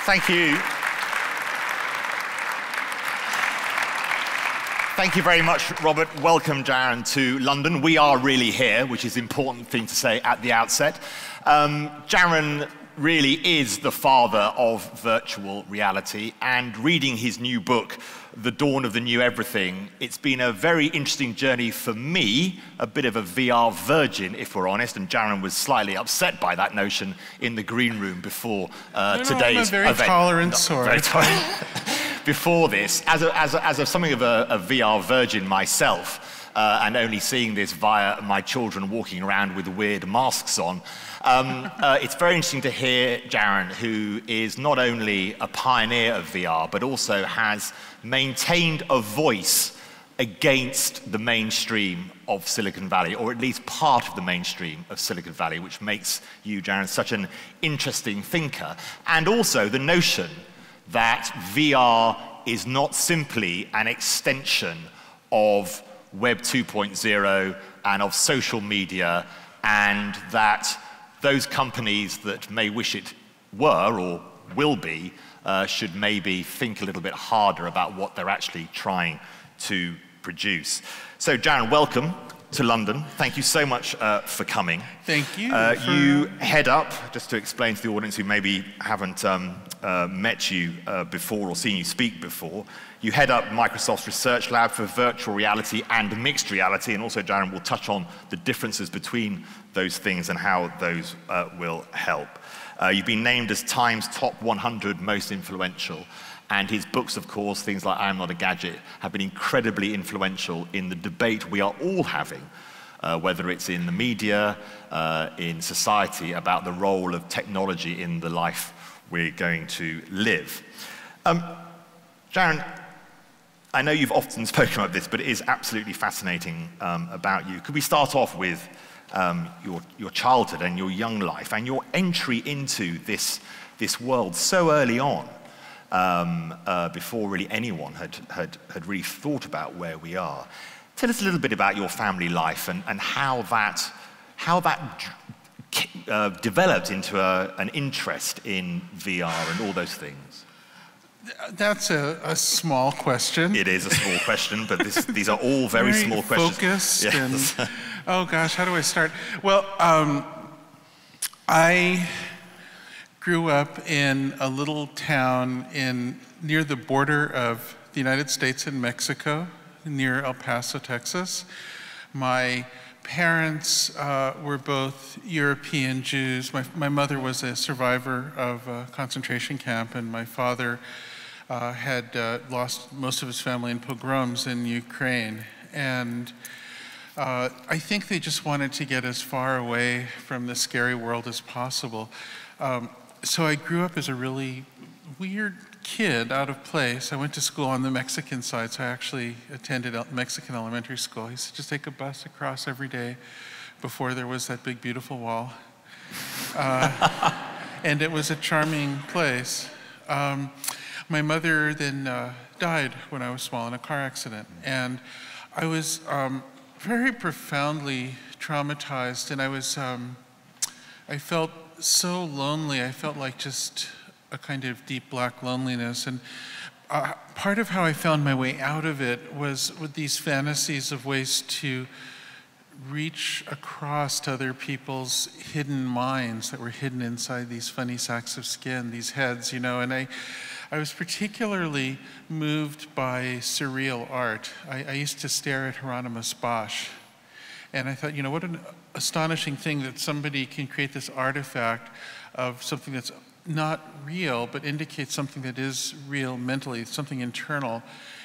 Thank you. Thank you very much, Robert. Welcome, Jaron, to London. We are really here, which is an important thing to say at the outset. Jaron really is the father of virtual reality, and reading his new book, The Dawn of the New Everything, it's been a very interesting journey for me, a bit of a VR virgin, if we're honest, and Jaron was slightly upset by that notion in the green room before today's event. I'm a very tolerant sort. Very tolerant. Before this, as something of a VR virgin myself, and only seeing this via my children walking around with weird masks on, it's very interesting to hear Jaron, who is not only a pioneer of VR, but also has maintained a voice against the mainstream of Silicon Valley, or at least part of the mainstream of Silicon Valley, which makes you, Jaron, such an interesting thinker. And also the notion that VR is not simply an extension of Web 2.0 and of social media, and that those companies that may wish it were or will be should maybe think a little bit harder about what they're actually trying to produce. So, Jaron, welcome to London. Thank you so much for coming. Thank you. You head up, just to explain to the audience who maybe haven't met you before or seen you speak before, you head up Microsoft's research lab for virtual reality and mixed reality, and also, Jaron, will touch on the differences between those things and how those will help. You've been named as Time's top 100 most influential, and his books, of course, things like I Am Not a Gadget, have been incredibly influential in the debate we are all having, whether it's in the media, in society, about the role of technology in the life we're going to live. Jaron, I know you've often spoken about this, but it is absolutely fascinating about you. Could we start off with your childhood and your young life and your entry into this world so early on, before really anyone had really thought about where we are? Tell us a little bit about your family life and how that developed into an interest in VR and all those things. That's a small question. It is a small question, but these are all very small questions. Focused. Yes. And, oh gosh, how do I start? Well, I grew up in a little town near the border of the United States and Mexico, near El Paso, Texas. My parents were both European Jews. My mother was a survivor of a concentration camp, and my father had lost most of his family in pogroms in Ukraine. And I think they just wanted to get as far away from the scary world as possible. So I grew up as a really weird kid, out of place. I went to school on the Mexican side, so I actually attended Mexican elementary school. I used to just take a bus across every day before there was that big, beautiful wall. And it was a charming place. My mother then died when I was small in a car accident. And I was very profoundly traumatized, and I felt so lonely. I felt like just a kind of deep black loneliness. And part of how I found my way out of it was with these fantasies of ways to reach across to other people's hidden minds that were hidden inside these funny sacks of skin, these heads, you know. And I was particularly moved by surreal art. I used to stare at Hieronymus Bosch, and I thought, you know, what an astonishing thing that somebody can create this artifact of something that's not real, but indicates something that is real mentally, something internal.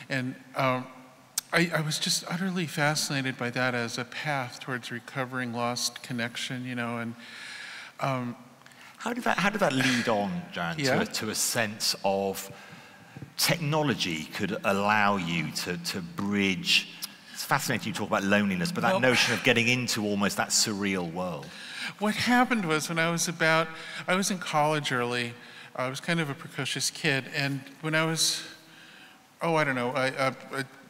And I was just utterly fascinated by that as a path towards recovering lost connection, you know. And how did that lead on, Jaron, to a sense of technology could allow you to bridge? It's fascinating you talk about loneliness, but that notion of getting into almost that surreal world. What happened was when I was in college early. I was kind of a precocious kid, and when I was, a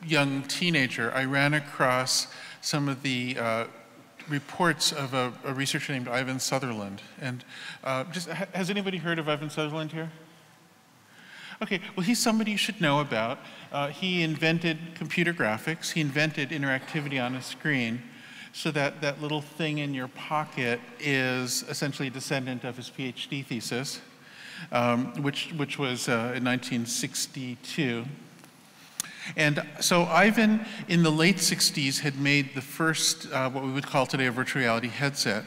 young teenager, I ran across some of the reports of a researcher named Ivan Sutherland. And has anybody heard of Ivan Sutherland here? Okay, well, he's somebody you should know about. He invented computer graphics. He invented interactivity on a screen, so that that little thing in your pocket is essentially a descendant of his PhD thesis, which was in 1962. And so Ivan, in the late 60s, had made the first, what we would call today a virtual reality headset.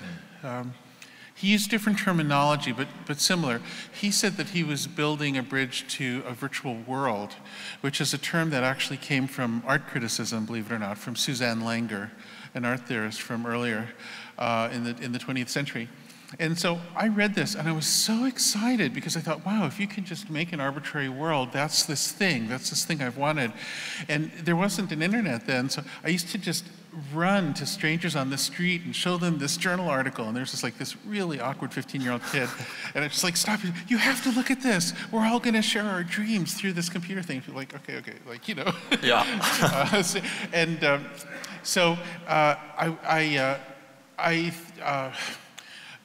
He used different terminology, but similar. He said that he was building a bridge to a virtual world, which is a term that actually came from art criticism, believe it or not, from Suzanne Langer, an art theorist from earlier in the 20th century. And so I read this and I was so excited because I thought, wow, if you can just make an arbitrary world, that's this thing I've wanted. And there wasn't an internet then, so I used to just run to strangers on the street and show them this journal article, and there's this really awkward 15-year-old kid, and I'm just like, stop, you have to look at this. We're all gonna share our dreams through this computer thing. People like, okay, like, you know. Yeah.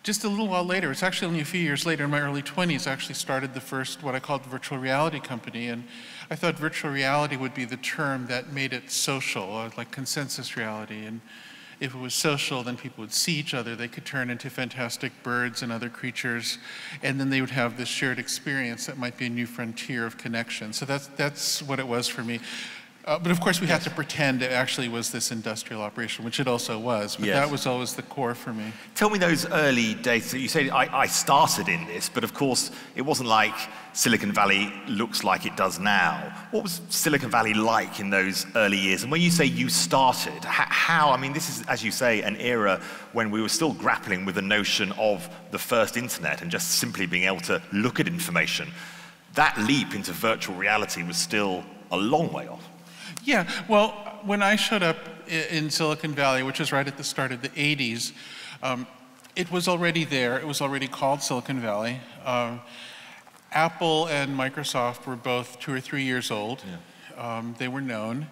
Just a little while later, it's actually only a few years later, in my early 20s, I actually started the first, what I called virtual reality company, and I thought virtual reality would be the term that made it social, like consensus reality, and if it was social, then people would see each other, they could turn into fantastic birds and other creatures, and then they would have this shared experience that might be a new frontier of connection. So that's what it was for me. But of course, we had to pretend it actually was this industrial operation, which it also was. But that was always the core for me. Tell me those early days. So you say I started in this, but of course, it wasn't like Silicon Valley looks like it does now. What was Silicon Valley like in those early years? And when you say you started, how? I mean, this is, as you say, an era when we were still grappling with the notion of the first internet and just simply being able to look at information. That leap into virtual reality was still a long way off. Yeah, well, when I showed up in Silicon Valley, which was right at the start of the 80s, it was already there. It was already called Silicon Valley. Apple and Microsoft were both 2 or 3 years old. Yeah. They were known.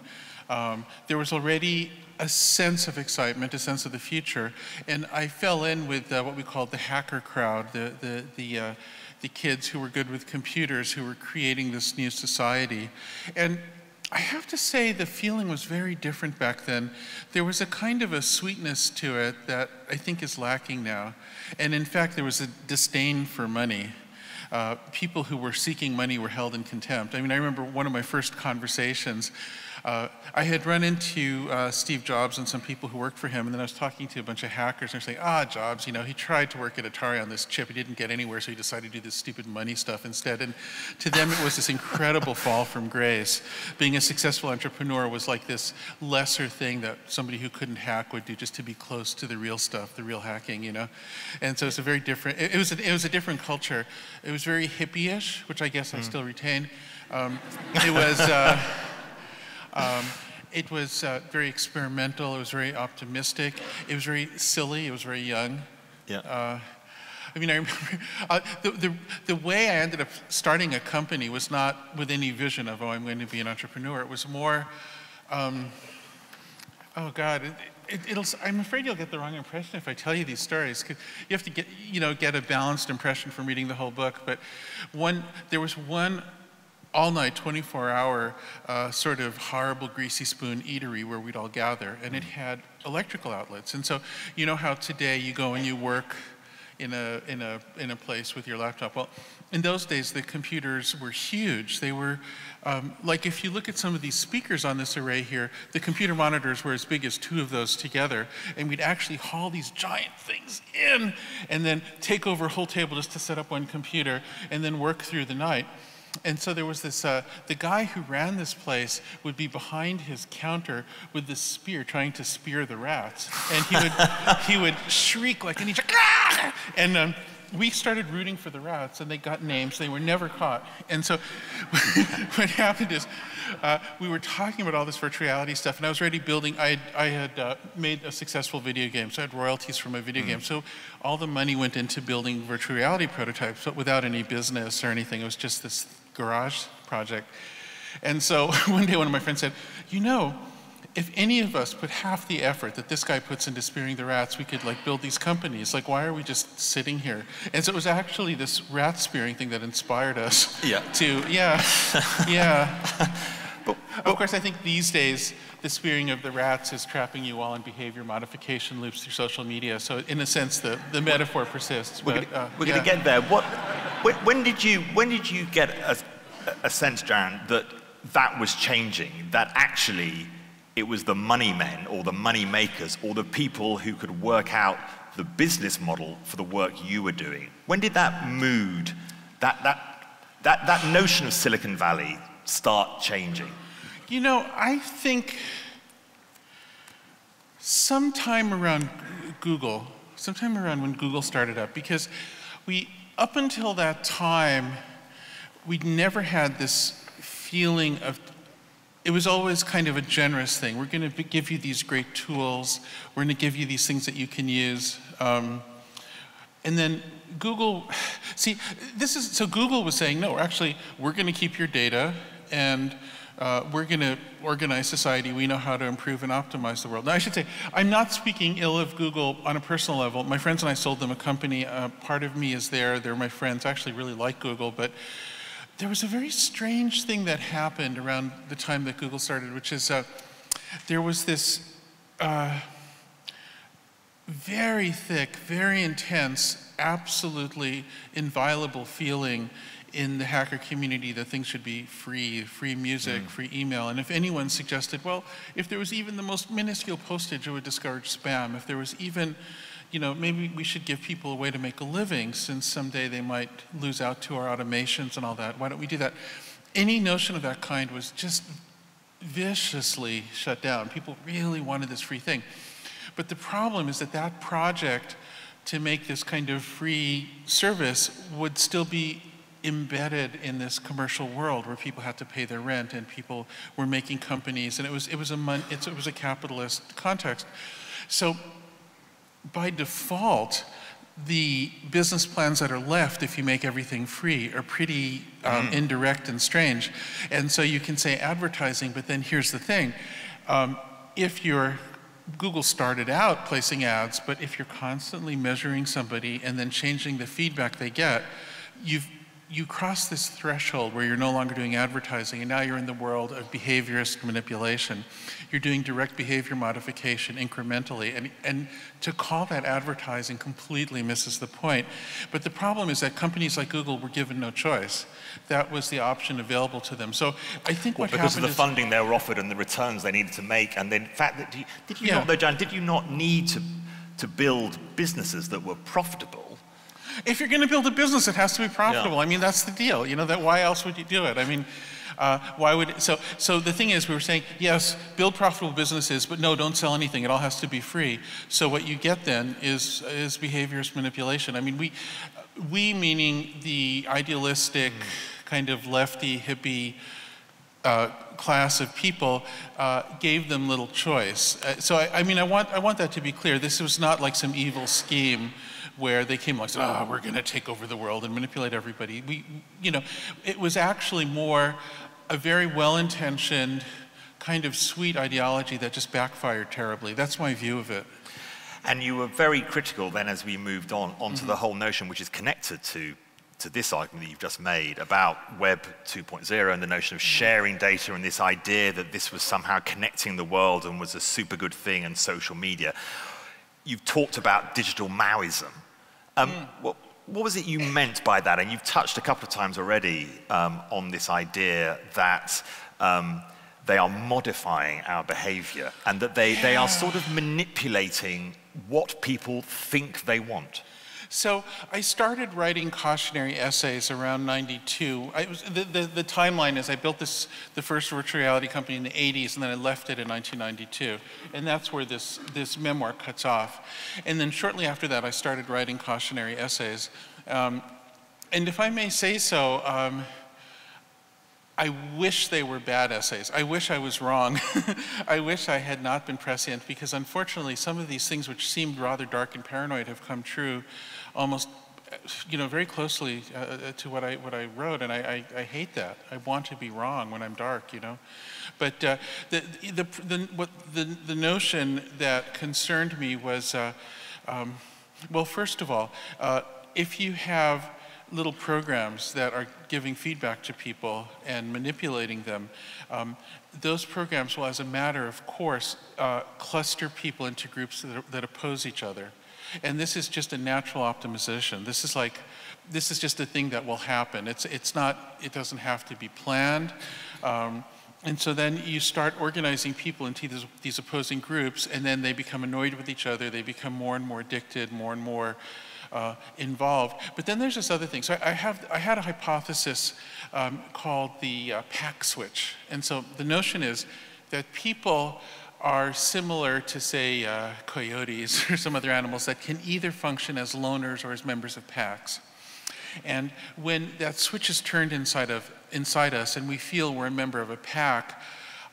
There was already a sense of excitement, a sense of the future, and I fell in with what we called the hacker crowd, the kids who were good with computers, who were creating this new society. And I have to say the feeling was very different back then. There was a kind of a sweetness to it that I think is lacking now. And in fact, there was a disdain for money. People who were seeking money were held in contempt. I mean, I remember one of my first conversations. I had run into Steve Jobs and some people who worked for him, and then I was talking to a bunch of hackers, and they're saying, Jobs, you know, he tried to work at Atari on this chip, he didn't get anywhere, so he decided to do this stupid money stuff instead. And to them, it was this incredible fall from grace. Being a successful entrepreneur was like this lesser thing that somebody who couldn't hack would do just to be close to the real stuff, the real hacking, you know? And so it's a very different, it was a different culture. It was very hippie-ish, which I guess I still retain. It was very experimental, it was very optimistic, it was very silly, it was very young. Yeah. I mean, I remember, the way I ended up starting a company was not with any vision of, I'm going to be an entrepreneur. It was more, oh God, I'm afraid you'll get the wrong impression if I tell you these stories, because you have to get a balanced impression from reading the whole book. But there was one all-night, 24-hour sort of horrible greasy spoon eatery where we'd all gather, and it had electrical outlets. And so you know how today you go and you work in a place with your laptop. Well, in those days the computers were huge. They were like, if you look at some of these speakers on this array here, the computer monitors were as big as 2 of those together, and we'd actually haul these giant things in and then take over a whole table just to set up one computer and then work through the night. And so there was this, the guy who ran this place would be behind his counter with this spear trying to spear the rats. And he would shriek like an idiot, ah! And we started rooting for the rats, and they got names. They were never caught. And so what happened is we were talking about all this virtual reality stuff, and I was already building, I had made a successful video game, so I had royalties from my video game. So all the money went into building virtual reality prototypes, but without any business or anything. It was just this garage project. And so one day one of my friends said, you know, if any of us put half the effort that this guy puts into spearing the rats, we could like build these companies. Like, why are we just sitting here? And so it was actually this rat spearing thing that inspired us But of course, I think these days, the spearing of the rats is trapping you all in behavior modification loops through social media. So in a sense, the metaphor persists. We're going to get there. When did you get a sense, Jaron, that was changing, that actually it was the money men or the money makers or the people who could work out the business model for the work you were doing? When did that mood, that notion of Silicon Valley start changing? You know, I think sometime around when Google started up, because up until that time, we'd never had this feeling of, it was always kind of a generous thing. We're going to give you these great tools. We're going to give you these things that you can use. And then Google, so Google was saying, no, we're going to keep your data, and we're going to organize society. We know how to improve and optimize the world. Now, I should say, I'm not speaking ill of Google on a personal level. My friends and I sold them a company. Part of me is there. They're my friends. I actually really like Google, but there was a very strange thing that happened around the time that Google started, which is there was this very thick, very intense, absolutely inviolable feeling in the hacker community that things should be free music, free email. And if anyone suggested, well, if there was even the most minuscule postage, it would discourage spam. If there was even, maybe we should give people a way to make a living, since someday they might lose out to our automations and all that. Why don't we do that? Any notion of that kind was just viciously shut down. People really wanted this free thing. But the problem is that project to make this kind of free service would still be embedded in this commercial world where people had to pay their rent and people were making companies, and it was a capitalist context. So by default, the business plans that are left, if you make everything free, are pretty indirect and strange. And so you can say advertising, but then here's the thing. Google started out placing ads, but if you're constantly measuring somebody and then changing the feedback they get, you cross this threshold where you're no longer doing advertising, and now you're in the world of behaviorist manipulation. You're doing direct behavior modification incrementally, and to call that advertising completely misses the point. But the problem is that companies like Google were given no choice. That was the option available to them. So I think what happened because of the funding they were offered and the returns they needed to make, and then, in fact, did you not, though, Jan, did you not need to build businesses that were profitable? If you're going to build a business, it has to be profitable. Yeah. I mean, that's the deal. Why else would you do it? I mean, so the thing is, we were saying, yes, build profitable businesses, but no, don't sell anything. It all has to be free. So what you get then is behaviorist manipulation. I mean, we meaning the idealistic kind of lefty, hippie class of people, gave them little choice. So I want that to be clear. This was not like some evil scheme where they came like, we're going to take over the world and manipulate everybody. It was actually more a very well-intentioned, kind of sweet ideology that just backfired terribly. That's my view of it. And you were very critical then, as we moved onto the whole notion, which is connected to this argument that you've just made about Web 2.0 and the notion of sharing data and this idea that this was somehow connecting the world and was a super good thing, and social media. You've talked about digital Maoism. What was it you meant by that? And you've touched a couple of times already on this idea that they are modifying our behavior and that they are sort of manipulating what people think they want. So I started writing cautionary essays around '92. The timeline is I built the first virtual reality company in the '80s, and then I left it in 1992. And that's where this memoir cuts off. And then shortly after that, I started writing cautionary essays. And if I may say so, I wish they were bad essays. I wish I was wrong. I wish I had not been prescient, because unfortunately some of these things which seemed rather dark and paranoid have come true almost very closely to what I wrote, and I hate that. I want to be wrong when I'm dark, But the notion that concerned me was, well, first of all, if you have little programs that are giving feedback to people and manipulating them, those programs will, as a matter of course, cluster people into groups that oppose each other. And this is just a natural optimization. This is just a thing that will happen. It doesn't have to be planned. And so then you start organizing people into these opposing groups, and then they become annoyed with each other. They become more and more addicted, more and more involved. But then there's this other thing. So I had a hypothesis called the Pac Switch. And so the notion is that people are similar to, say, coyotes or some other animals that can either function as loners or as members of packs. And when that switch is turned inside us and we feel we're a member of a pack,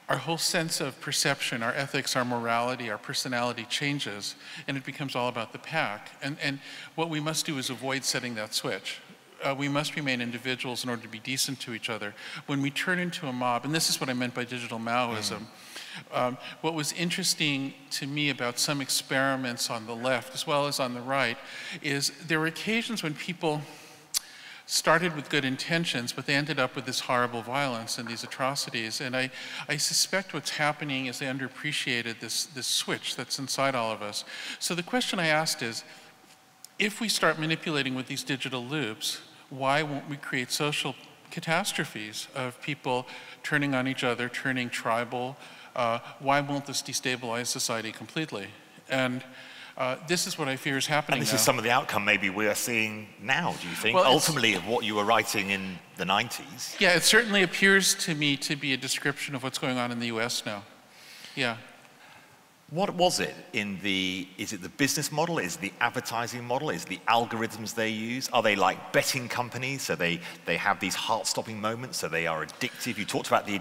our whole sense of perception, our ethics, our morality, our personality changes, and it becomes all about the pack. And what we must do is avoid setting that switch. We must remain individuals in order to be decent to each other. When we turn into a mob, and this is what I meant by digital Maoism, what was interesting to me about some experiments on the left as well as on the right is there were occasions when people started with good intentions, but they ended up with this horrible violence and these atrocities. And I suspect what's happening is they underappreciated this switch that's inside all of us. So the question I asked is, if we start manipulating with these digital loops, why won't we create social catastrophes of people turning on each other, turning tribal? Why won't this destabilize society completely? And this is what I fear is happening And this now. is some of the outcome maybe we are seeing now, do you think? Well, ultimately of what you were writing in the 90s. Yeah, it certainly appears to me to be a description of what's going on in the US now. Yeah. What was it is it the business model? Is it the advertising model? Is it the algorithms they use? Are they like betting companies? So they have these heart-stopping moments, so they are addictive. You've talked about the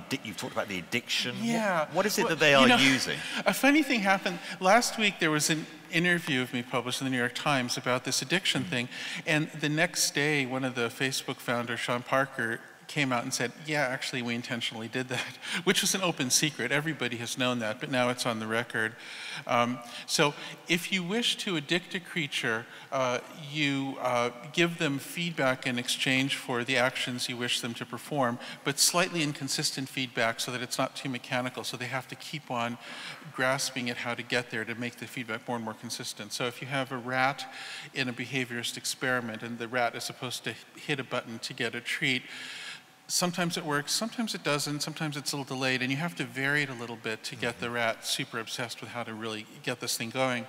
addiction. Yeah. What is it that they are using? A funny thing happened. Last week there was an interview of me published in the New York Times about this addiction thing. And the next day, one of the Facebook founders, Sean Parker, came out and said, yeah, actually, we intentionally did that, which was an open secret. Everybody has known that, but now it's on the record. So if you wish to addict a creature, you give them feedback in exchange for the actions you wish them to perform, but slightly inconsistent feedback so that it's not too mechanical, so they have to keep on grasping at how to get there to make the feedback more and more consistent. So if you have a rat in a behaviorist experiment and the rat is supposed to hit a button to get a treat, sometimes it works, sometimes it doesn't, sometimes it's a little delayed, and you have to vary it a little bit to get the rat super obsessed with how to really get this thing going.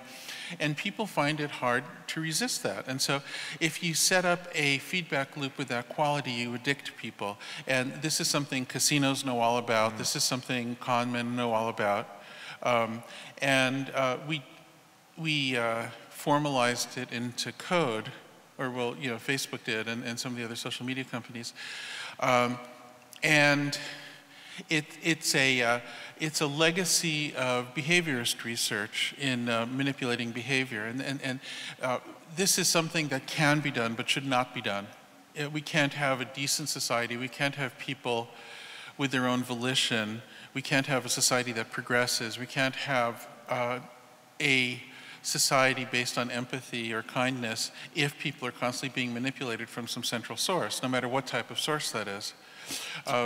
And people find it hard to resist that. And so if you set up a feedback loop with that quality, you addict people. And this is something casinos know all about. This is something con men know all about. We formalized it into code, or well, Facebook did, and some of the other social media companies. And it's a legacy of behaviorist research in manipulating behavior. And this is something that can be done but should not be done. We can't have a decent society. We can't have people with their own volition. We can't have a society that progresses. We can't have a society based on empathy or kindness if people are constantly being manipulated from some central source, no matter what type of source that is.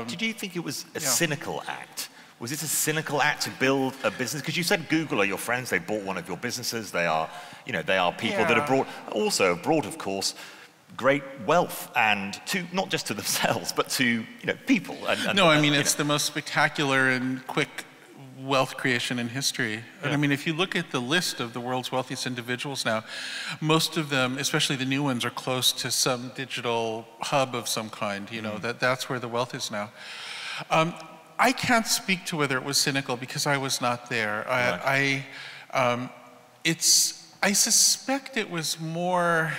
Did you think it was a cynical act? Was it a cynical act to build a business? Because you said Google are your friends, they bought one of your businesses, they are people that have brought, of course, great wealth, and not just to themselves, but to people. It's the most spectacular and quick wealth creation in history. Yeah. And I mean, if you look at the list of the world's wealthiest individuals now, most of them, especially the new ones, are close to some digital hub of some kind. That's where the wealth is now. I can't speak to whether it was cynical because I was not there. Right. I suspect it was more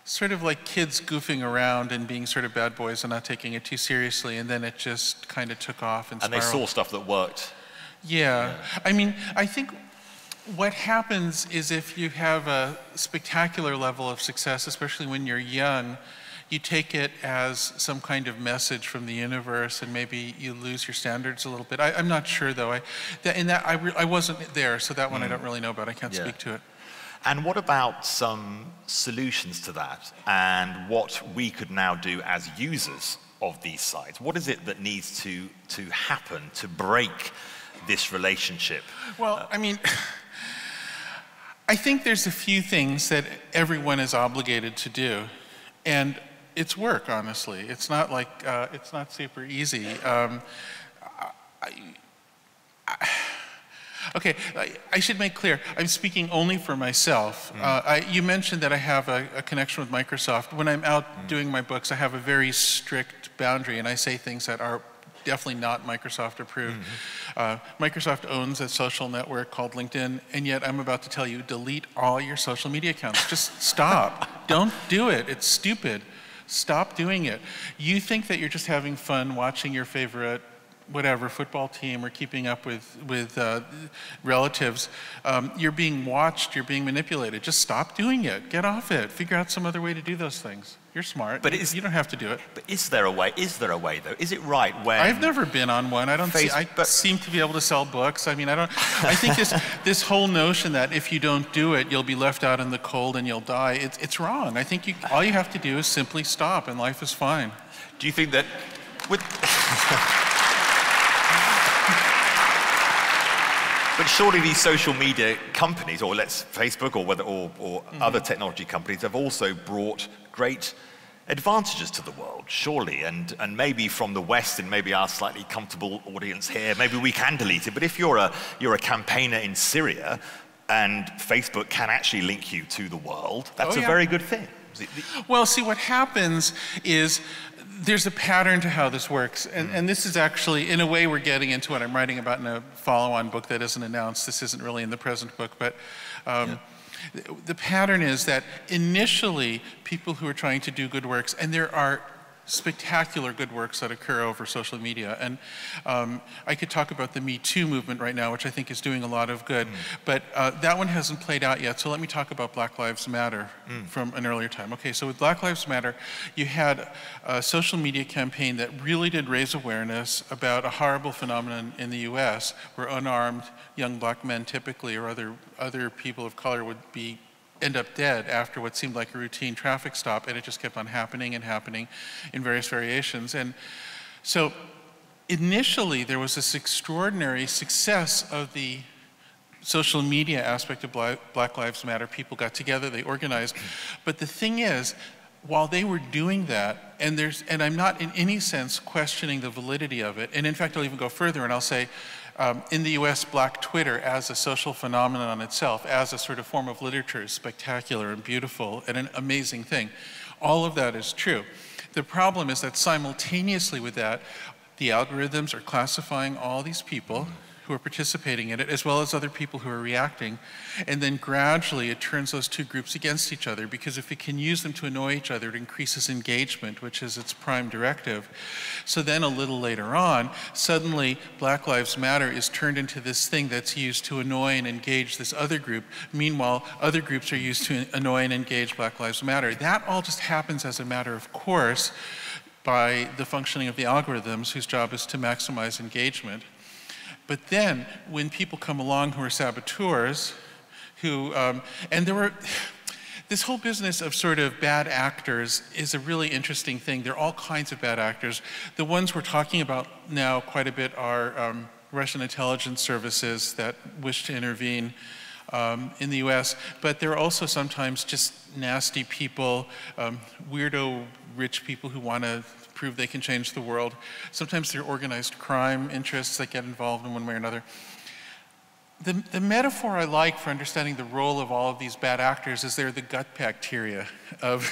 sort of like kids goofing around and being sort of bad boys and not taking it too seriously, and then it just kind of took off and spiraled. And they saw stuff that worked. Yeah. I mean, I think what happens is if you have a spectacular level of success, especially when you're young, you take it as some kind of message from the universe, and maybe you lose your standards a little bit. I'm not sure, though. I wasn't there, so that one I don't really know about. I can't speak to it. And what about some solutions to that, and what we could now do as users of these sites? What is it that needs to happen to break this relationship? Well, I mean, I think there's a few things that everyone is obligated to do, and it's work, honestly. It's not like, it's not super easy. Okay, I should make clear, I'm speaking only for myself. You mentioned that I have a connection with Microsoft. When I'm out doing my books, I have a very strict boundary, and I say things that are definitely not Microsoft approved. Microsoft owns a social network called LinkedIn, and yet I'm about to tell you, delete all your social media accounts. Just stop. Don't do it. It's stupid. Stop doing it. You think that you're just having fun watching your favorite whatever football team or keeping up with relatives. You're being watched, you're being manipulated. Just stop doing it. Get off it. Figure out some other way to do those things. You're smart. But you don't have to do it. But is there a way? Is there a way, though? Is it right when... I've never been on one. I seem to be able to sell books. I mean, I think this whole notion that if you don't do it, you'll be left out in the cold and you'll die, it's wrong. I think all you have to do is simply stop and life is fine. Do you think that with... But surely these social media companies, or Facebook, or other technology companies, have also brought great advantages to the world, surely, and maybe from the West and maybe our slightly comfortable audience here, maybe we can delete it. But if you're a campaigner in Syria, and Facebook can actually link you to the world, that's a very good thing. Well, see, what happens is there's a pattern to how this works, and this is actually, in a way, we're getting into what I'm writing about in a follow-on book that isn't announced. This isn't really in the present book, but the pattern is that initially, people who are trying to do good works, and there are spectacular good works that occur over social media. And I could talk about the Me Too movement right now, which I think is doing a lot of good, but that one hasn't played out yet. So let me talk about Black Lives Matter from an earlier time. Okay, so with Black Lives Matter, you had a social media campaign that really did raise awareness about a horrible phenomenon in the US where unarmed young black men typically, or other people of color, would end up dead after what seemed like a routine traffic stop, and it just kept on happening and happening in various variations. And so initially there was this extraordinary success of the social media aspect of Black Lives Matter. People got together, they organized. But the thing is, while they were doing that, and I'm not in any sense questioning the validity of it, and in fact I'll even go further and I'll say, in the US, Black Twitter as a social phenomenon itself, as a sort of form of literature, is spectacular and beautiful and an amazing thing. All of that is true. The problem is that simultaneously with that, the algorithms are classifying all these people who are participating in it, as well as other people who are reacting, and then gradually it turns those two groups against each other, because if it can use them to annoy each other, it increases engagement, which is its prime directive. So then a little later on, suddenly Black Lives Matter is turned into this thing that's used to annoy and engage this other group. Meanwhile, other groups are used to annoy and engage Black Lives Matter. That all just happens as a matter of course by the functioning of the algorithms, whose job is to maximize engagement. But then, when people come along who are saboteurs, this whole business of sort of bad actors is a really interesting thing. There are all kinds of bad actors. The ones we're talking about now quite a bit are Russian intelligence services that wish to intervene in the US, but there are also sometimes just nasty people, weirdo rich people who want to prove they can change the world. Sometimes they're organized crime interests that get involved in one way or another. The metaphor I like for understanding the role of all of these bad actors is they're the gut bacteria. of,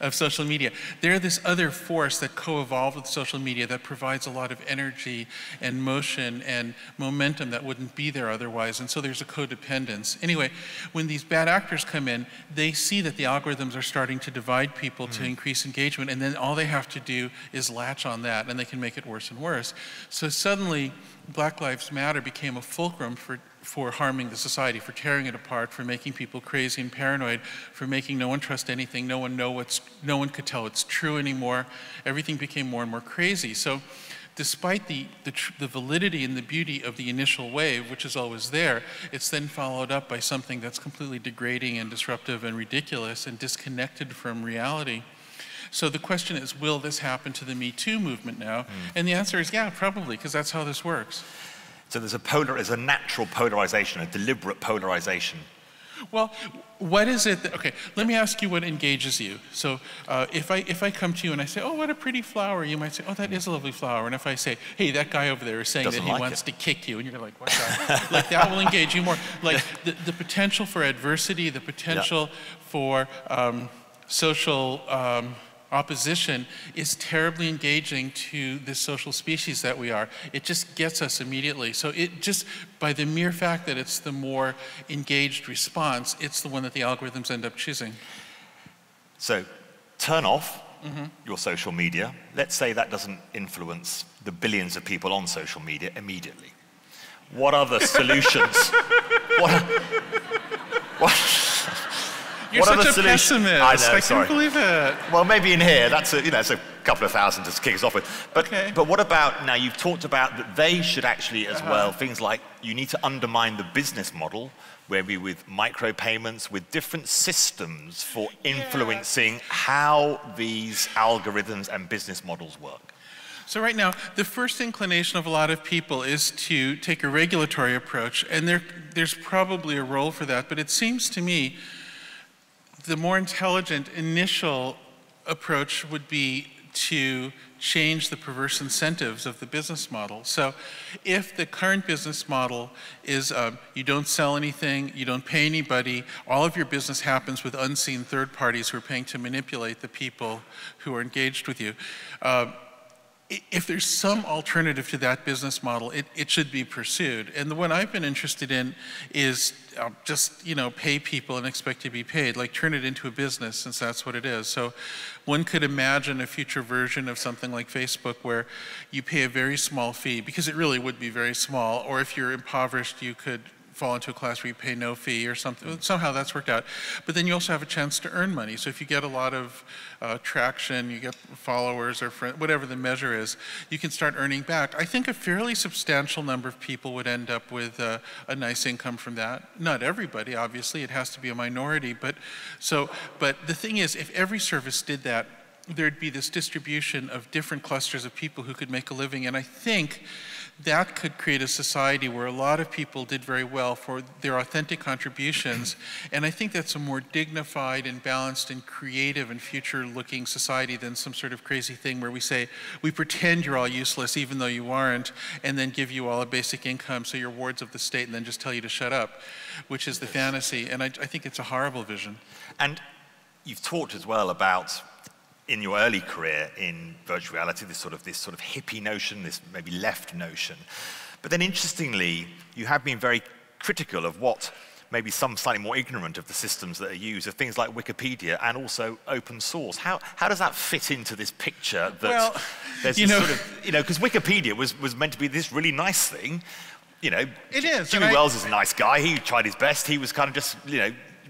of social media. They're this other force that co-evolved with social media that provides a lot of energy and motion and momentum that wouldn't be there otherwise, and so there's a codependence. Anyway, when these bad actors come in, they see that the algorithms are starting to divide people to increase engagement, and then all they have to do is latch on that, and they can make it worse and worse. So suddenly, Black Lives Matter became a fulcrum for harming the society, for tearing it apart, for making people crazy and paranoid, for making no one trust anything, no one could tell it's true anymore. Everything became more and more crazy. So despite the validity and the beauty of the initial wave, which is always there, it's then followed up by something that's completely degrading and disruptive and ridiculous and disconnected from reality. So the question is, will this happen to the Me Too movement now? And the answer is, yeah, probably, because that's how this works. So there's a natural polarization, a deliberate polarization. Well, what is it that, okay, let me ask you what engages you. So if I come to you and I say, oh, what a pretty flower, you might say, oh, that is a lovely flower. And if I say, hey, that guy over there is saying that he wants to kick you, and you're like, what guy? Like, that will engage you more. Like, the potential for adversity, the potential for social opposition is terribly engaging to this social species that we are. It just gets us immediately. So it just, by the mere fact that it's the more engaged response, it's the one that the algorithms end up choosing. So turn off your social media. Let's say that doesn't influence the billions of people on social media immediately. What are the solutions? You're such a pessimist. I know, I can't believe it. Well, maybe in here, that's it's a couple of thousand to kick us off with. But, but what about, now you've talked about that they should actually as well, things like you need to undermine the business model, maybe with micropayments, with different systems for influencing how these algorithms and business models work. So right now, the first inclination of a lot of people is to take a regulatory approach, and there's probably a role for that, but it seems to me the more intelligent initial approach would be to change the perverse incentives of the business model. So if the current business model is you don't sell anything, you don't pay anybody, all of your business happens with unseen third parties who are paying to manipulate the people who are engaged with you. If there's some alternative to that business model, it should be pursued. And the one I've been interested in is just, pay people and expect to be paid, like turn it into a business, since that's what it is. So one could imagine a future version of something like Facebook where you pay a very small fee, because it really would be very small, or if you're impoverished, you could fall into a class where you pay no fee or something. Somehow that's worked out. But then you also have a chance to earn money. So if you get a lot of traction, you get followers or friends, whatever the measure is, you can start earning back. I think a fairly substantial number of people would end up with a nice income from that. Not everybody, obviously. It has to be a minority. But the thing is, if every service did that, there'd be this distribution of different clusters of people who could make a living. And I think that could create a society where a lot of people did very well for their authentic contributions. And I think that's a more dignified and balanced and creative and future-looking society than some sort of crazy thing where we say, we pretend you're all useless even though you aren't, and then give you all a basic income so you're wards of the state and then just tell you to shut up, which is the fantasy. And I think it's a horrible vision. And you've talked as well about, in your early career in virtual reality, this sort of hippie notion, this maybe left notion. But then interestingly, you have been very critical of what maybe some slightly more ignorant of the systems that are used, of things like Wikipedia and also open source. How does that fit into this picture that there's this sort of, because Wikipedia was meant to be this really nice thing, It is. Jimmy Wells is a nice guy. He tried his best. He was kind of just,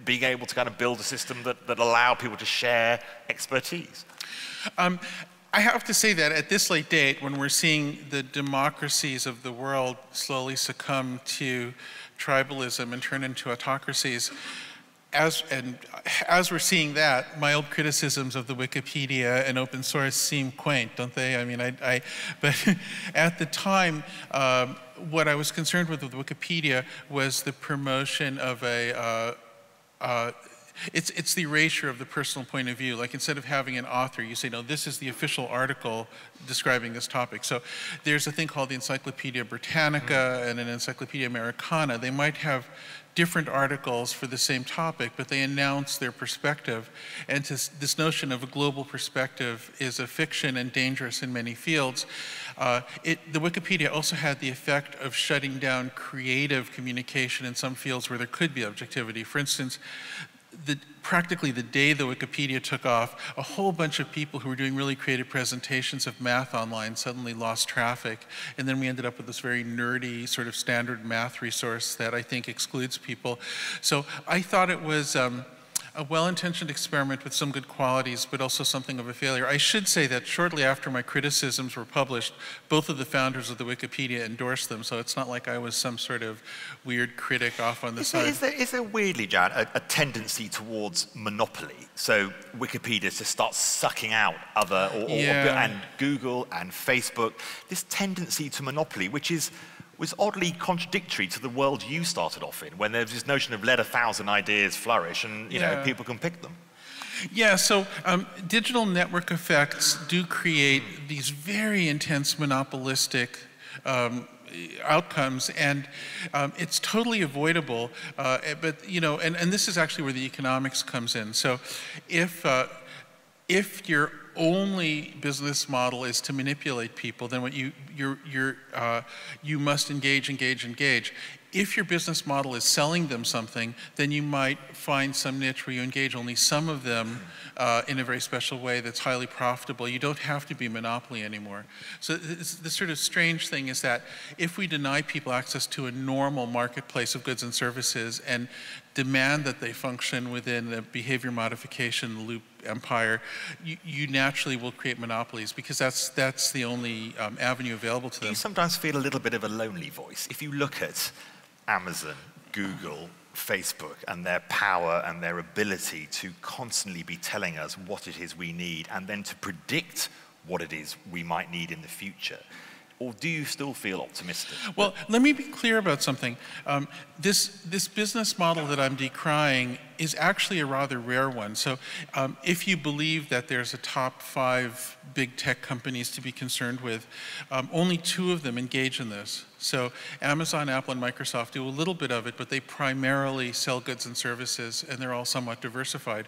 being able to kind of build a system that allow people to share expertise. I have to say that at this late date, when we're seeing the democracies of the world slowly succumb to tribalism and turn into autocracies, as we're seeing that, my old criticisms of the Wikipedia and open source seem quaint, don't they? I mean, but at the time, what I was concerned with Wikipedia was the promotion of it's the erasure of the personal point of view. Like instead of having an author, you say, no, this is the official article describing this topic. So there's a thing called the Encyclopedia Britannica and an Encyclopedia Americana. They might have different articles for the same topic, but they announce their perspective. And this notion of a global perspective is a fiction and dangerous in many fields. The Wikipedia also had the effect of shutting down creative communication in some fields where there could be objectivity. For instance, practically the day the Wikipedia took off, a whole bunch of people who were doing really creative presentations of math online suddenly lost traffic, and then we ended up with this very nerdy sort of standard math resource that I think excludes people. So I thought it was a well-intentioned experiment with some good qualities, but also something of a failure. I should say that shortly after my criticisms were published, both of the founders of the Wikipedia endorsed them, so it's not like I was some sort of weird critic off on the side. Is there weirdly, Jaron, a tendency towards monopoly? So Wikipedia to start sucking out other, and Google and Facebook, this tendency to monopoly, which was oddly contradictory to the world you started off in, when there was this notion of let 1,000 ideas flourish and you know, people can pick them. Yeah, so digital network effects do create these very intense monopolistic outcomes, and it's totally avoidable. But you know, and this is actually where the economics comes in. So if your only business model is to manipulate people, then what you must engage. If your business model is selling them something, then you might find some niche where you engage only some of them in a very special way that's highly profitable. You don't have to be monopoly anymore. So the sort of strange thing is that if we deny people access to a normal marketplace of goods and services and demand that they function within a behavior modification loop empire, you naturally will create monopolies, because that's the only avenue available to them. You sometimes feel a little bit of a lonely voice. If you look at Amazon, Google, Facebook, and their power and their ability to constantly be telling us what it is we need and then to predict what it is we might need in the future, or do you still feel optimistic? Well, let me be clear about something. This business model that I'm decrying is actually a rather rare one. So if you believe that there's a top 5 big tech companies to be concerned with, only 2 of them engage in this. So Amazon, Apple, and Microsoft do a little bit of it, but they primarily sell goods and services, and they're all somewhat diversified.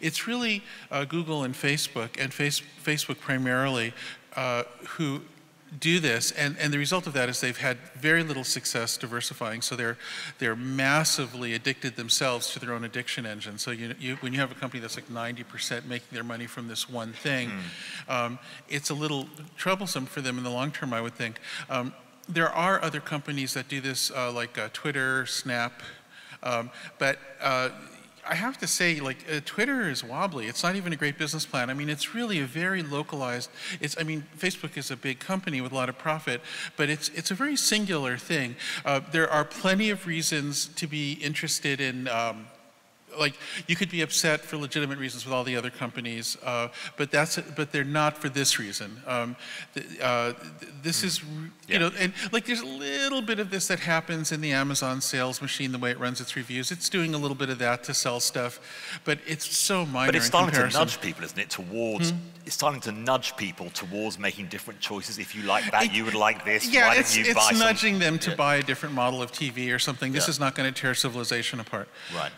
It's really Google and Facebook primarily, who do this, and the result of that is they've had very little success diversifying, so they're massively addicted themselves to their own addiction engine. So when you have a company that's like 90% making their money from this one thing, it's a little troublesome for them in the long term, I would think. There are other companies that do this, like Twitter, Snap, but I have to say, like, Twitter is wobbly. It's not even a great business plan. I mean, it's really a very localized, I mean, Facebook is a big company with a lot of profit, but it's a very singular thing. There are plenty of reasons to be interested in, like, you could be upset for legitimate reasons with all the other companies, but they're not for this reason. This is, you know, and like there's a little bit of this that happens in the Amazon sales machine, the way it runs its reviews. It's doing a little bit of that to sell stuff, but it's so minor. But it's starting to nudge people, isn't it, towards, it's starting to nudge people towards making different choices. If you like that, you would like this. Yeah, why don't you buy it's nudging them to buy a different model of TV or something. This is not going to tear civilization apart. Right.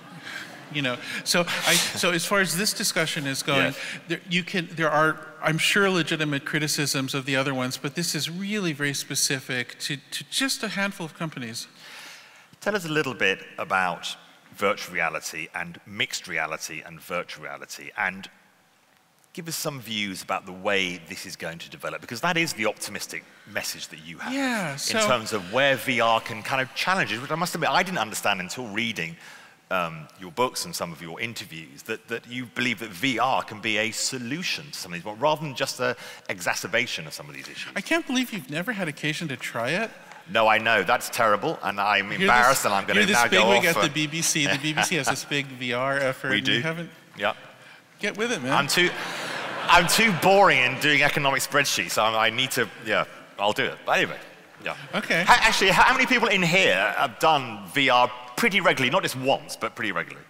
You know, so as far as this discussion is going, there are, I'm sure, legitimate criticisms of the other ones, but this is really very specific to just a handful of companies. Tell us a little bit about virtual reality and mixed reality and virtual reality, and give us some views about the way this is going to develop, because that is the optimistic message that you have in terms of where VR can kind of challenge it, which I must admit I didn't understand until reading your books and some of your interviews, that you believe that VR can be a solution to some of these, rather than just an exacerbation of some of these issues. I can't believe you've never had occasion to try it. No, I know, that's terrible, and I'm embarrassed, and I'm going to now go off. You're this bigwig at the BBC. The BBC has this big VR effort. We do. You haven't. Yeah. Get with it, man. I'm too boring in doing economic spreadsheets, so I need to, I'll do it. But anyway, Okay. Actually, how many people in here have done VR pretty regularly? Not just once, but pretty regularly.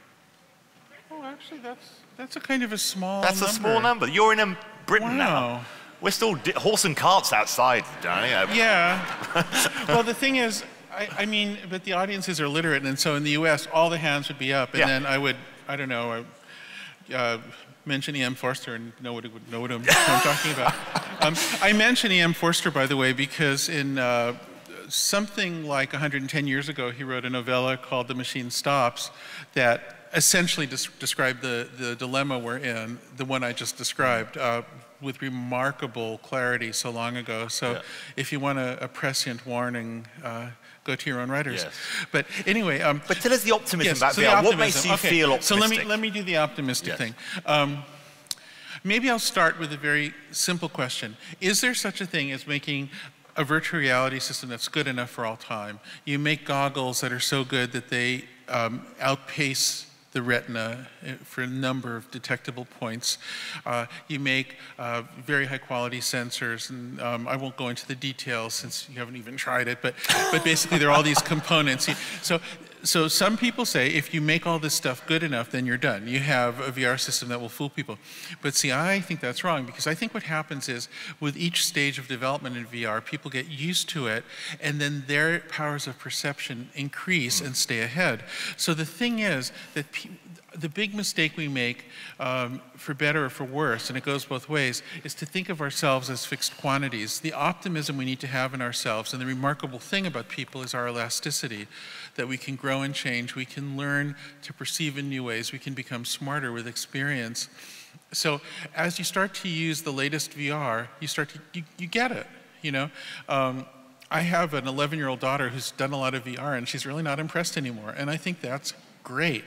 Oh, actually, that's a kind of a small That's number. a small number. You're in Britain Wow. now. We're still horse and carts outside, Danny. Yeah. Well, the thing is, I mean, but the audiences are literate, and so in the U.S., all the hands would be up, and then I would, I don't know, mention E.M. Forster and know what I'm talking about. I mention E.M. Forster, by the way, because in something like 110 years ago, he wrote a novella called The Machine Stops that essentially described the dilemma we're in, the one I just described, with remarkable clarity so long ago. So if you want a prescient warning, go to your own writers. Yes. But anyway. But tell us the optimism about so VR. What makes you feel optimistic? So let me do the optimistic thing. Maybe I'll start with a very simple question. Is there such a thing as making a virtual reality system that's good enough for all time? You make goggles that are so good that they outpace the retina for a number of detectable points. You make very high quality sensors, and I won't go into the details since you haven't even tried it, but basically there are all these components. So some people say if you make all this stuff good enough, then you're done. You have a VR system that will fool people. But see, I think that's wrong, because I think what happens is with each stage of development in VR, people get used to it, and then their powers of perception increase and stay ahead. So the thing is that the big mistake we make, for better or for worse, and it goes both ways, is to think of ourselves as fixed quantities. The optimism we need to have in ourselves, and the remarkable thing about people is our elasticity, that we can grow and change, we can learn to perceive in new ways, we can become smarter with experience. So as you start to use the latest VR, you get it, you know? I have an 11-year-old daughter who's done a lot of VR, and she's really not impressed anymore, and I think that's great.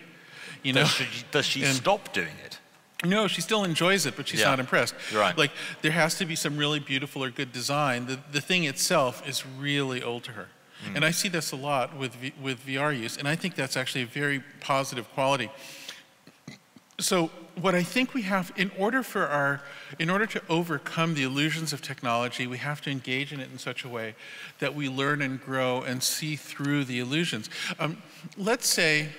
You know? Does she stop doing it? No, she still enjoys it, but she's not impressed. You're right. Like, there has to be some really beautiful or good design. The thing itself is really old to her. And I see this a lot with VR use, and I think that's actually a very positive quality. So what I think we have, in order to overcome the illusions of technology, we have to engage in it in such a way that we learn and grow and see through the illusions. Let's say,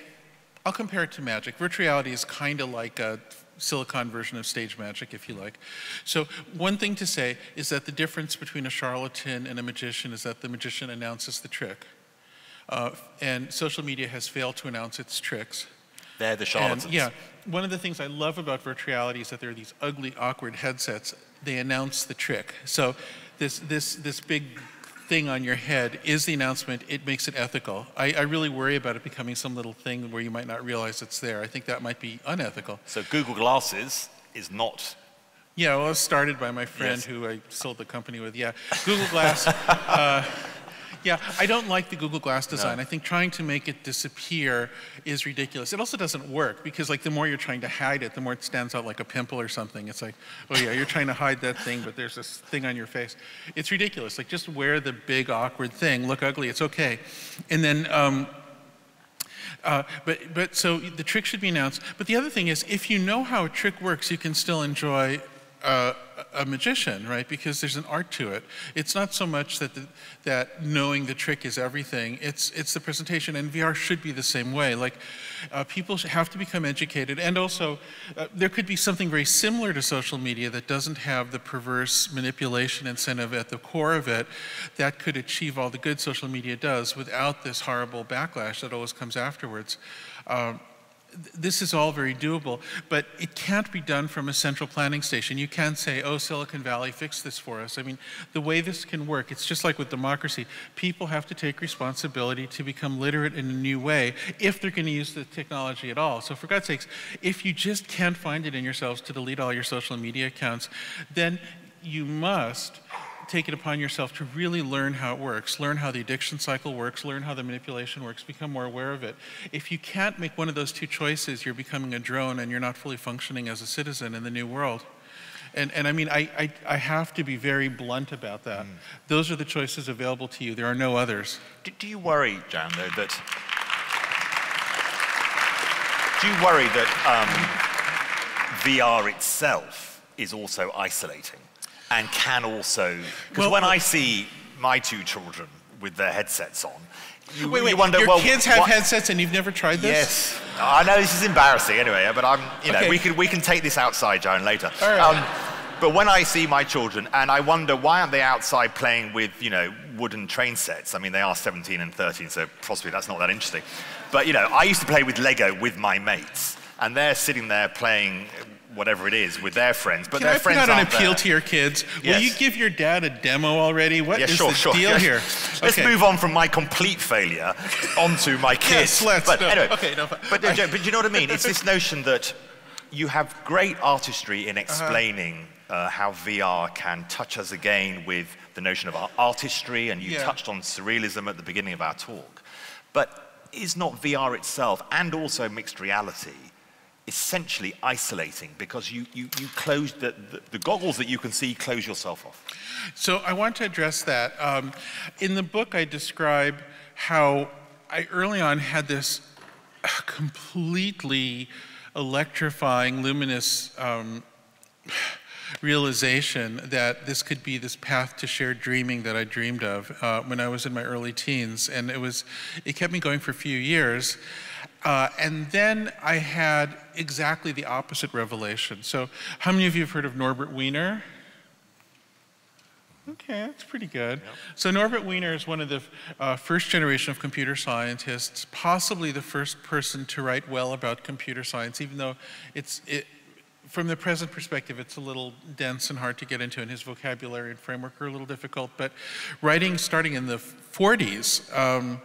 I'll compare it to magic. Virtual reality is kind of like a silicon version of stage magic, if you like. So one thing to say is that the difference between a charlatan and a magician is that the magician announces the trick. And social media has failed to announce its tricks. They're the charlatans. And, yeah, one of the things I love about virtual reality is that there are these ugly, awkward headsets. They announce the trick. So this big thing on your head is the announcement. It makes it ethical. I really worry about it becoming some little thing where you might not realize it's there. I think that might be unethical. So Google Glasses is not... Yeah, well, it was started by my friend who I sold the company with. Yeah, Google Glass. Yeah, I don't like the Google Glass design. No. I think trying to make it disappear is ridiculous. It also doesn't work, because like the more you're trying to hide it, the more it stands out like a pimple or something. It's like, oh yeah, you're trying to hide that thing, but there's this thing on your face. It's ridiculous. Like, just wear the big awkward thing, look ugly, it's okay. And then, but so the trick should be announced. But the other thing is, if you know how a trick works, you can still enjoy a magician, right? Because there's an art to it. It's not so much that knowing the trick is everything. It's the presentation, and VR should be the same way. Like, people have to become educated, and also there could be something very similar to social media that doesn't have the perverse manipulation incentive at the core of it, that could achieve all the good social media does without this horrible backlash that always comes afterwards. This is all very doable, but it can't be done from a central planning station. You can't say, oh, Silicon Valley, fix this for us. I mean, the way this can work, it's just like with democracy. People have to take responsibility to become literate in a new way if they're going to use the technology at all. So for God's sakes, if you just can't find it in yourselves to delete all your social media accounts, then you must take it upon yourself to really learn how it works, learn how the addiction cycle works, learn how the manipulation works, become more aware of it. If you can't make one of those two choices, you're becoming a drone and you're not fully functioning as a citizen in the new world. And I mean, I have to be very blunt about that. Those are the choices available to you. There are no others. Do you worry, Jaron, though, that... Do you worry that VR itself is also isolating? And can also, because when I see my two children with their headsets on, Wait, wonder, your well, kids have headsets and you've never tried this? Yes. I know this is embarrassing anyway, but Okay. we can take this outside, Jaron, later. All right. But when I see my children, and I wonder why aren't they outside playing with, wooden train sets? I mean, they are 17 and 13, so possibly that's not that interesting. But, I used to play with Lego with my mates, and they're sitting there playing whatever it is with their friends, but their friends aren't there. Can I put out an appeal to your kids? Yes. Will you give your dad a demo already? What is the deal here? Let's move on from my complete failure onto my kids. Yes, let's. But anyway, but do you know what I mean? It's this notion that you have great artistry in explaining how VR can touch us again with the notion of artistry, and you touched on surrealism at the beginning of our talk. But is not VR itself, and also mixed reality, essentially isolating, because you close the goggles that you can see, close yourself off? So I want to address that. In the book, I describe how I early on had this completely electrifying, luminous realization that this could be this path to shared dreaming that I dreamed of when I was in my early teens, and it kept me going for a few years. And then I had exactly the opposite revelation. So how many of you have heard of Norbert Wiener? Okay, that's pretty good. Yep. So Norbert Wiener is one of the first generation of computer scientists, possibly the first person to write well about computer science, even though from the present perspective, it's a little dense and hard to get into, and his vocabulary and framework are a little difficult. But writing starting in the 40s,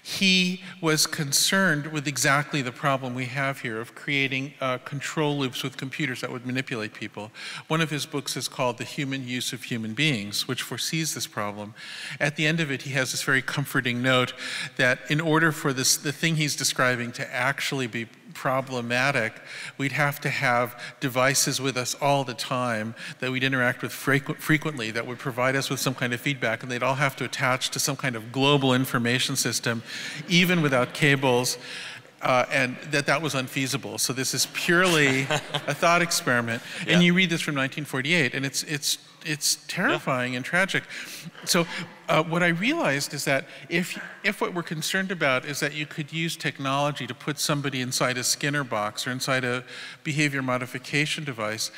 he was concerned with exactly the problem we have here of creating control loops with computers that would manipulate people. One of his books is called The Human Use of Human Beings, which foresees this problem. At the end of it, he has this very comforting note that in order for the thing he's describing to actually be problematic, we'd have to have devices with us all the time that we'd interact with frequently that would provide us with some kind of feedback, and they'd all have to attach to some kind of global information system, even without cables, and that was unfeasible. So this is purely a thought experiment. Yeah. And you read this from 1948, and it's terrifying and tragic. So what I realized is that if what we're concerned about is that you could use technology to put somebody inside a Skinner box or inside a behavior modification device,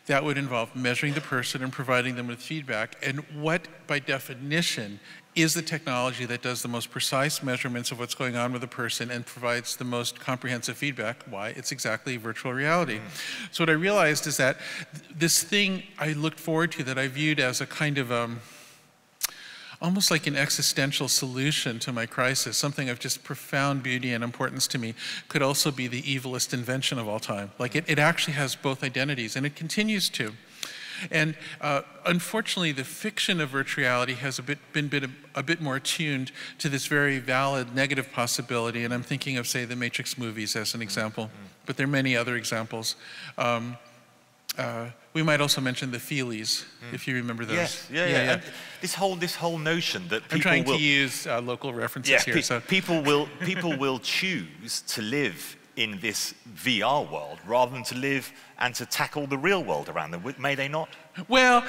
that would involve measuring the person and providing them with feedback. And what, by definition, is the technology that does the most precise measurements of what's going on with a person and provides the most comprehensive feedback? Why? It's exactly virtual reality. So what I realized is that this thing I looked forward to, that I viewed as a kind of almost like an existential solution to my crisis, something of just profound beauty and importance to me, could also be the evilest invention of all time. Like it actually has both identities, and it continues to. And unfortunately, the fiction of virtual reality has been a bit more attuned to this very valid negative possibility, and I'm thinking of, say, the Matrix movies as an example, but there are many other examples. We might also mention the Feelies, if you remember those. Yes, yeah. This whole notion that people I'm trying to use local references here. So people will choose to live in this VR world rather than to live and to tackle the real world around them, may they not? Well,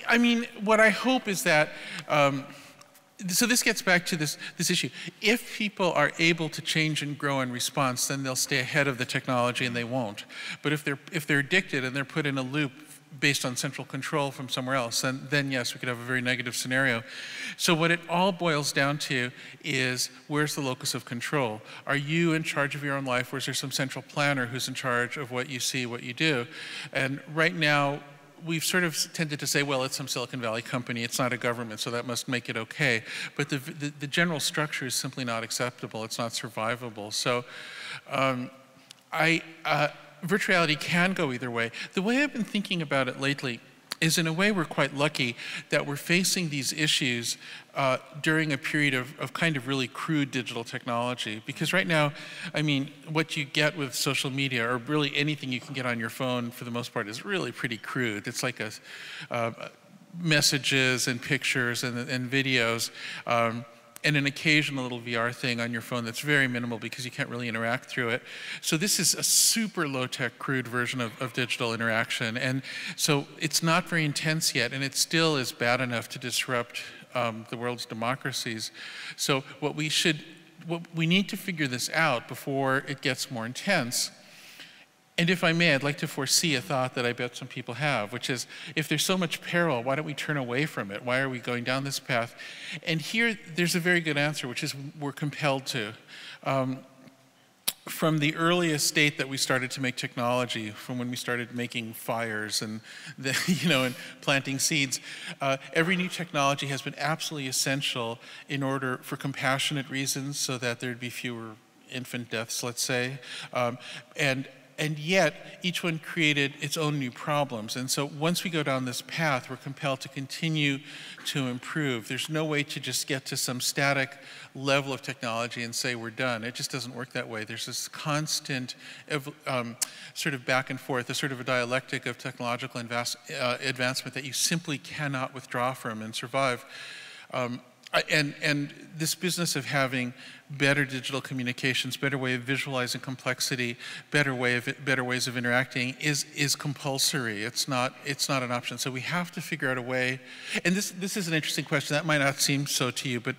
I mean, what I hope is that, so this gets back to this issue. If people are able to change and grow in response, then they'll stay ahead of the technology and they won't. But if they're addicted and they're put in a loop based on central control from somewhere else, then yes, we could have a very negative scenario. So what it all boils down to is, where's the locus of control? Are you in charge of your own life, or is there some central planner who's in charge of what you see, what you do? And right now, we've sort of tended to say, well, it's some Silicon Valley company, it's not a government, so that must make it okay. But the general structure is simply not acceptable, it's not survivable. So virtual reality can go either way. The way I've been thinking about it lately is, in a way, we're quite lucky that we're facing these issues during a period of kind of really crude digital technology. Because right now, I mean, what you get with social media, or really anything you can get on your phone for the most part, is really pretty crude. It's like messages and pictures and videos. And an occasional little VR thing on your phone that's very minimal because you can't really interact through it. So this is a super low-tech, crude version of digital interaction. And so it's not very intense yet, and it still is bad enough to disrupt the world's democracies. So what we need to figure this out before it gets more intense. And if I may, I'd like to foresee a thought that I bet some people have, which is, if there's so much peril, why don't we turn away from it? Why are we going down this path? And here, there's a very good answer, which is we're compelled to. From the earliest state that we started to make technology, from when we started making fires and and planting seeds, every new technology has been absolutely essential in order for compassionate reasons, so that there'd be fewer infant deaths, let's say, and yet, each one created its own new problems. And so once we go down this path, we're compelled to continue to improve. There's no way to just get to some static level of technology and say we're done. It just doesn't work that way. There's this constant sort of back and forth, a sort of a dialectic of technological advancement that you simply cannot withdraw from and survive. And this business of having better digital communications, better way of visualizing complexity, better ways of interacting is compulsory. It's not an option. So we have to figure out a way. And this is an interesting question. That might not seem so to you, but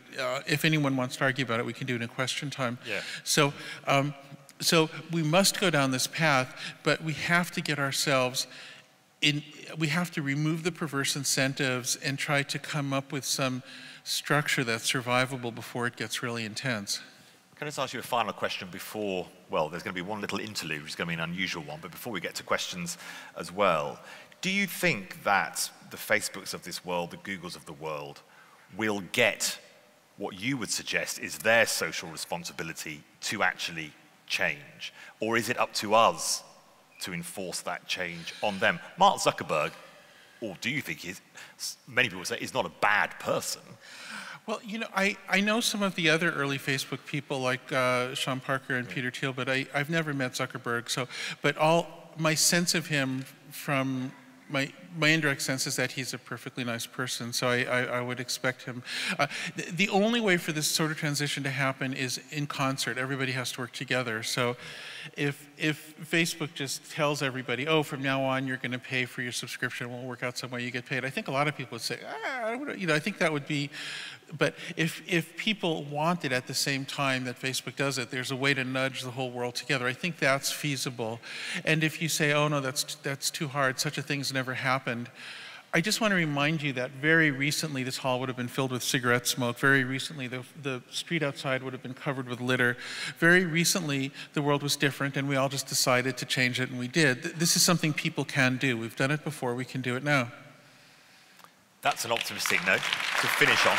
if anyone wants to argue about it, we can do it in question time. Yeah. So we must go down this path, but we have to get ourselves we have to remove the perverse incentives and try to come up with some structure that's survivable before it gets really intense. Can I just ask you a final question before, well, there's going to be one little interlude, which is going to be an unusual one, but before we get to questions as well, do you think that the Facebooks of this world, the Googles of the world, will get what you would suggest is their social responsibility to actually change? Or is it up to us to enforce that change on them? Mark Zuckerberg, or do you think many people say he's not a bad person? Well, I know some of the other early Facebook people like Sean Parker and Peter Thiel, but I've never met Zuckerberg. But my sense of him from my indirect sense is that he's a perfectly nice person, so I would expect him. The only way for this sort of transition to happen is in concert. Everybody has to work together. So if Facebook just tells everybody, oh, from now on you're going to pay for your subscription, we'll work out some way you get paid, I think a lot of people would say, I think that would be. But if people want it at the same time that Facebook does it, there's a way to nudge the whole world together. I think that's feasible. And if you say, oh no, that's too hard, such a thing's never happened, I just want to remind you that very recently this hall would have been filled with cigarette smoke. Very recently the street outside would have been covered with litter. Very recently the world was different and we all just decided to change it, and we did. This is something people can do. We've done it before, we can do it now. That's an optimistic note to finish on.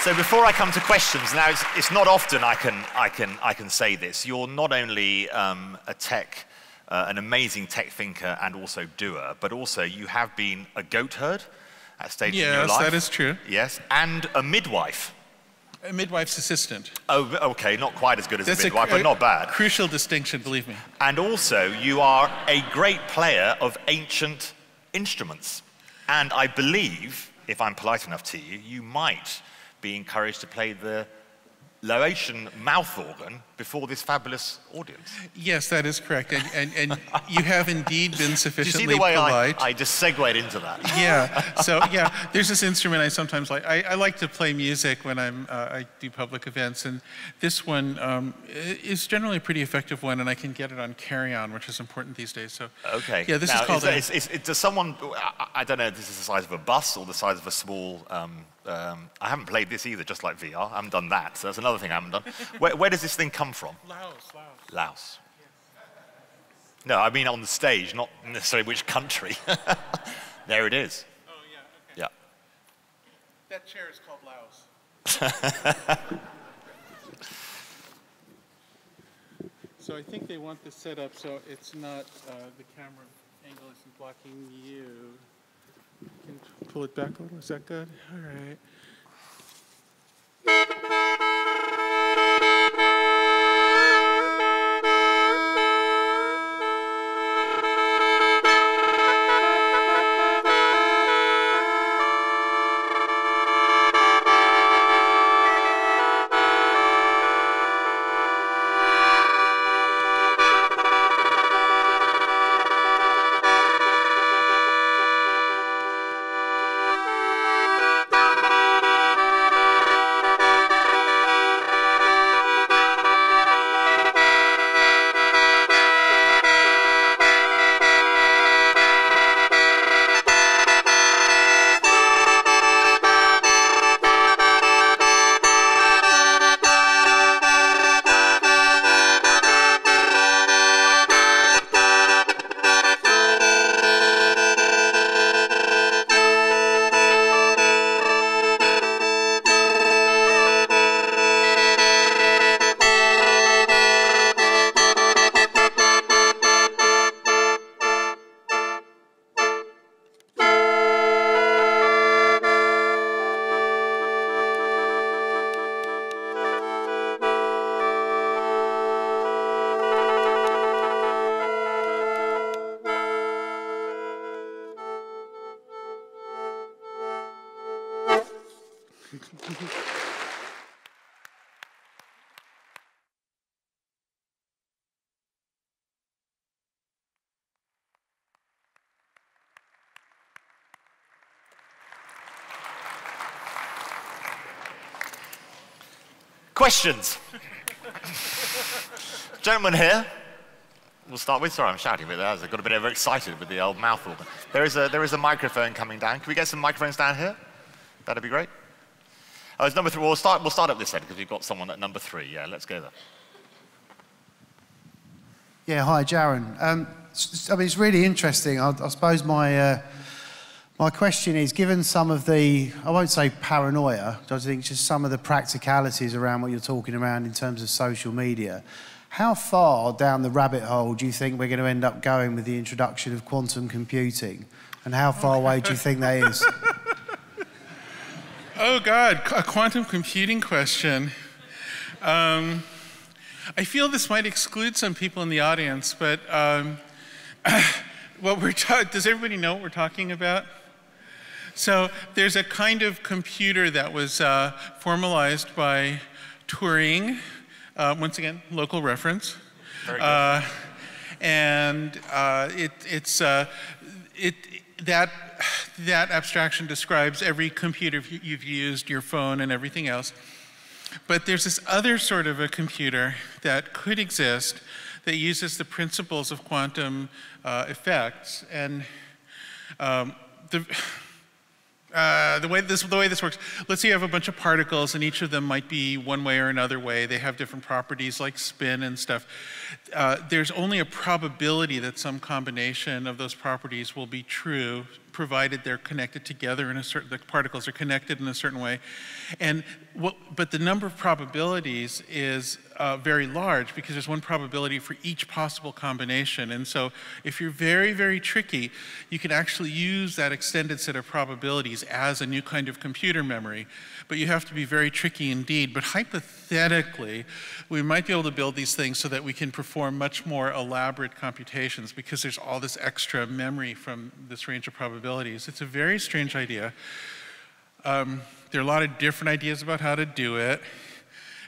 So before I come to questions, now it's not often I can say this. You're not only an amazing tech thinker and also doer, but also you have been a goatherd at stage in your life. Yes, that is true. Yes, and a midwife. A midwife's assistant. Oh, okay, not quite as good as a midwife, but not bad. Crucial distinction, believe me. And also, you are a great player of ancient instruments. And I believe, if I'm polite enough to you, you might be encouraged to play the Laotian mouth organ before this fabulous audience. Yes, that is correct. And you have indeed been sufficiently polite. You see the way polite. I just segued into that? Yeah. So yeah, there's this instrument I sometimes like. I like to play music when I do public events, and this one is generally a pretty effective one, and I can get it on carry-on, which is important these days. So okay. Yeah, this now, is called. Does someone? I don't know if this is the size of a bus or the size of a small. I haven't played this either, just like VR. I haven't done that, so that's another thing I haven't done. Where does this thing come from? Laos. No, I mean on the stage, not necessarily which country. There it is. Oh, yeah, okay. Yeah. That chair is called Laos. So I think they want this set up so it's not, the camera angle isn't blocking you. Can you pull it back a little? Is that good? All right. Questions? Gentleman here. We'll start with. Sorry, I'm shouting a bit there. I got a bit overexcited with the old mouth organ. There is a microphone coming down. Can we get some microphones down here? That'd be great. Oh, it's number 3. We'll start at this end because we've got someone at number 3. Yeah, let's go there. Yeah, hi, Jaron. I mean, it's really interesting. I suppose my question is, given some of the, I won't say paranoia, I think just some of the practicalities around what you're talking around in terms of social media, how far down the rabbit hole do you think we're going to end up going with the introduction of quantum computing? And how far away do you think that is? Oh, God, a quantum computing question. I feel this might exclude some people in the audience, but does everybody know what we're talking about? So there's a kind of computer that was formalized by Turing. Once again, local reference. Very good. That abstraction describes every computer you've used, your phone and everything else. But there's this other sort of a computer that could exist that uses the principles of quantum effects. And the way this works, let's say you have a bunch of particles and each of them might be one way or another way. They have different properties like spin and stuff. There's only a probability that some combination of those properties will be true, provided they're connected together in a certain, the particles are connected in a certain way. But the number of probabilities is very large because there's one probability for each possible combination. And so if you're very, very tricky, you can actually use that extended set of probabilities as a new kind of computer memory. But you have to be very tricky indeed. But hypothetically, we might be able to build these things so that we can perform much more elaborate computations because there's all this extra memory from this range of probabilities. It's a very strange idea. There are a lot of different ideas about how to do it.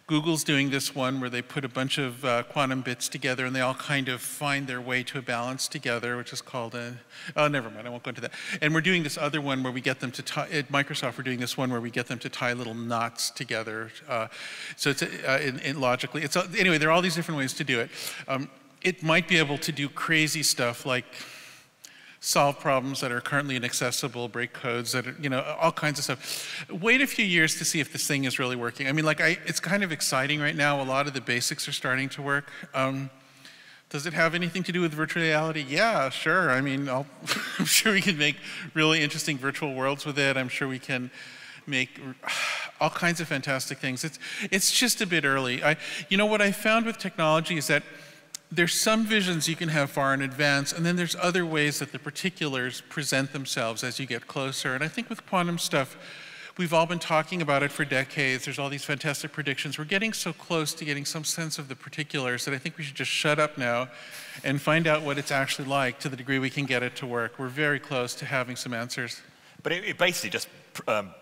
Google's doing this one where they put a bunch of quantum bits together and they all kind of find their way to a balance together, which is called oh, never mind, I won't go into that. And we're doing this other one where we get them to tie, at Microsoft, we're doing this one where we get them to tie little knots together. So it's logically, anyway, there are all these different ways to do it. It might be able to do crazy stuff like solve problems that are currently inaccessible, break codes that are, all kinds of stuff. Wait a few years to see if this thing is really working. I mean, it's kind of exciting right now. A lot of the basics are starting to work. Does it have anything to do with virtual reality? Yeah, sure. I mean, I'm sure we can make really interesting virtual worlds with it. I'm sure we can make all kinds of fantastic things. It's just a bit early. What I found with technology is that there's some visions you can have far in advance, and then there's other ways that the particulars present themselves as you get closer. And I think with quantum stuff, we've all been talking about it for decades. There's all these fantastic predictions. We're getting so close to getting some sense of the particulars that I think we should just shut up now and find out what it's actually like to the degree we can get it to work. We're very close to having some answers. But it basically just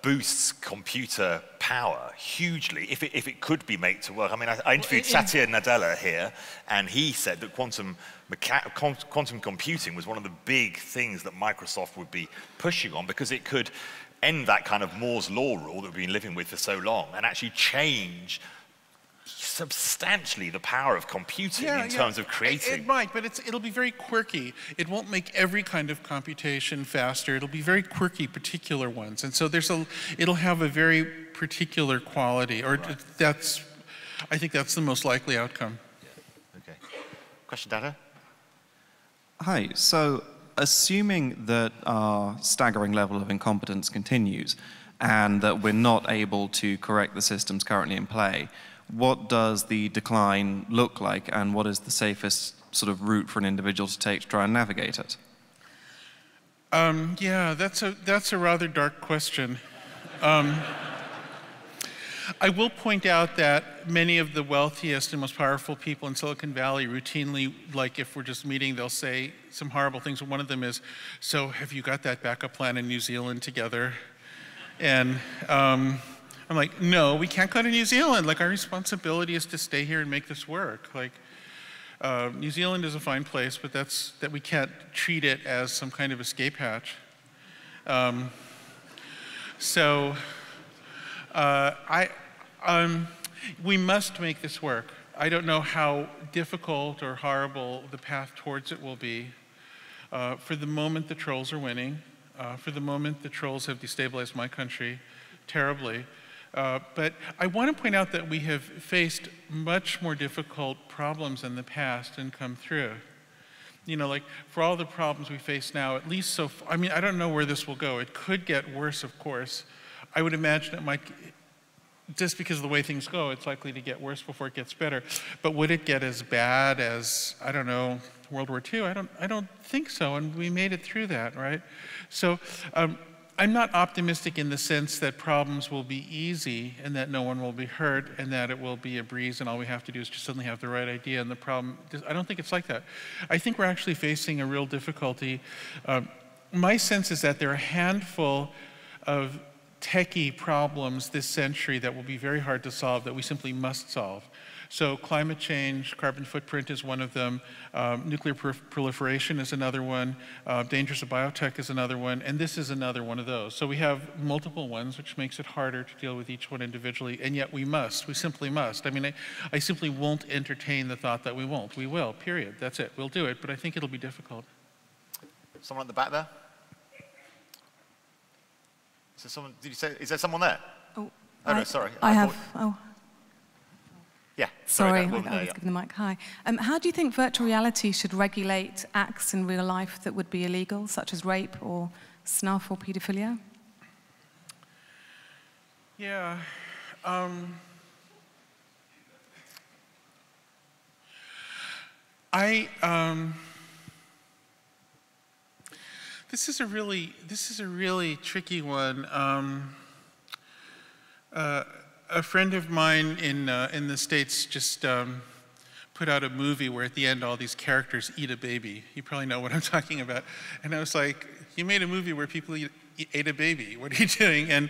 boosts computer power hugely if it could be made to work. I mean, I interviewed Satya Nadella here, and he said that quantum computing was one of the big things that Microsoft would be pushing on because it could end that kind of Moore's law rule that we've been living with for so long and actually change substantially the power of computing in terms of creating. It might, but it'll be very quirky. It won't make every kind of computation faster. It'll be very quirky, particular ones. And so it'll have a very particular quality, or right. I think that's the most likely outcome. Yeah. Okay. Question, Dada? Hi. So, assuming that our staggering level of incompetence continues and that we're not able to correct the systems currently in play, what does the decline look like, and what is the safest sort of route for an individual to take to try and navigate it? Yeah, that's a rather dark question. I will point out that many of the wealthiest and most powerful people in Silicon Valley routinely, like if we're just meeting, they'll say some horrible things. One of them is, so have you got that backup plan in New Zealand together? And I'm like, no, we can't go to New Zealand. Like, our responsibility is to stay here and make this work. Like, New Zealand is a fine place, but that we can't treat it as some kind of escape hatch. We must make this work. I don't know how difficult or horrible the path towards it will be. For the moment, the trolls are winning. For the moment, the trolls have destabilized my country terribly. But I want to point out that we have faced much more difficult problems in the past and come through. You know, like, for all the problems we face now, at least so far, I mean, I don't know where this will go. It could get worse, of course. I would imagine it might, just because of the way things go, it's likely to get worse before it gets better. But would it get as bad as, I don't know, World War II? I don't think so, and we made it through that, right? So I'm not optimistic in the sense that problems will be easy and that no one will be hurt and that it will be a breeze and all we have to do is just suddenly have the right idea and the problem, I don't think it's like that. I think we're actually facing a real difficulty. My sense is that there are a handful of techie problems this century that will be very hard to solve, that we simply must solve. So climate change, carbon footprint is one of them, nuclear proliferation is another one, dangers of biotech is another one, and this is another one of those. So we have multiple ones, which makes it harder to deal with each one individually, and yet we simply must. I mean, I simply won't entertain the thought that we won't. We will, period, that's it, we'll do it, but I think it'll be difficult. Someone at the back there? Is there someone, did you say, is there someone there? Oh, no, sorry. Yeah, sorry, I was giving the mic. Hi. How do you think virtual reality should regulate acts in real life that would be illegal, such as rape or snuff or paedophilia? Yeah. This is a really tricky one. A friend of mine in the States just put out a movie where at the end all these characters eat a baby. You probably know what I'm talking about. And I was like, you made a movie where people ate a baby. What are you doing? And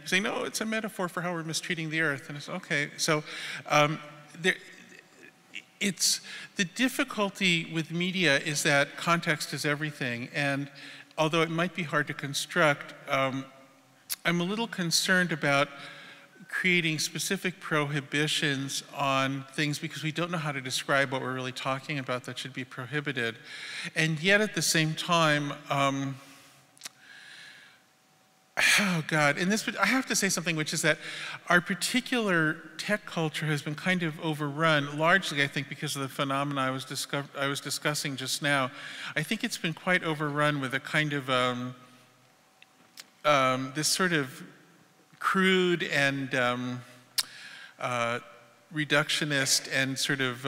he's saying, no, it's a metaphor for how we're mistreating the earth. And I said, okay. So the difficulty with media is that context is everything. And although it might be hard to construct, I'm a little concerned about creating specific prohibitions on things because we don't know how to describe what we're really talking about that should be prohibited. And yet at the same time, oh God, I have to say something, which is that our particular tech culture has been kind of overrun, largely I think because of the phenomena I was discussing just now. I think it's been quite overrun with a kind of this sort of crude and reductionist and sort of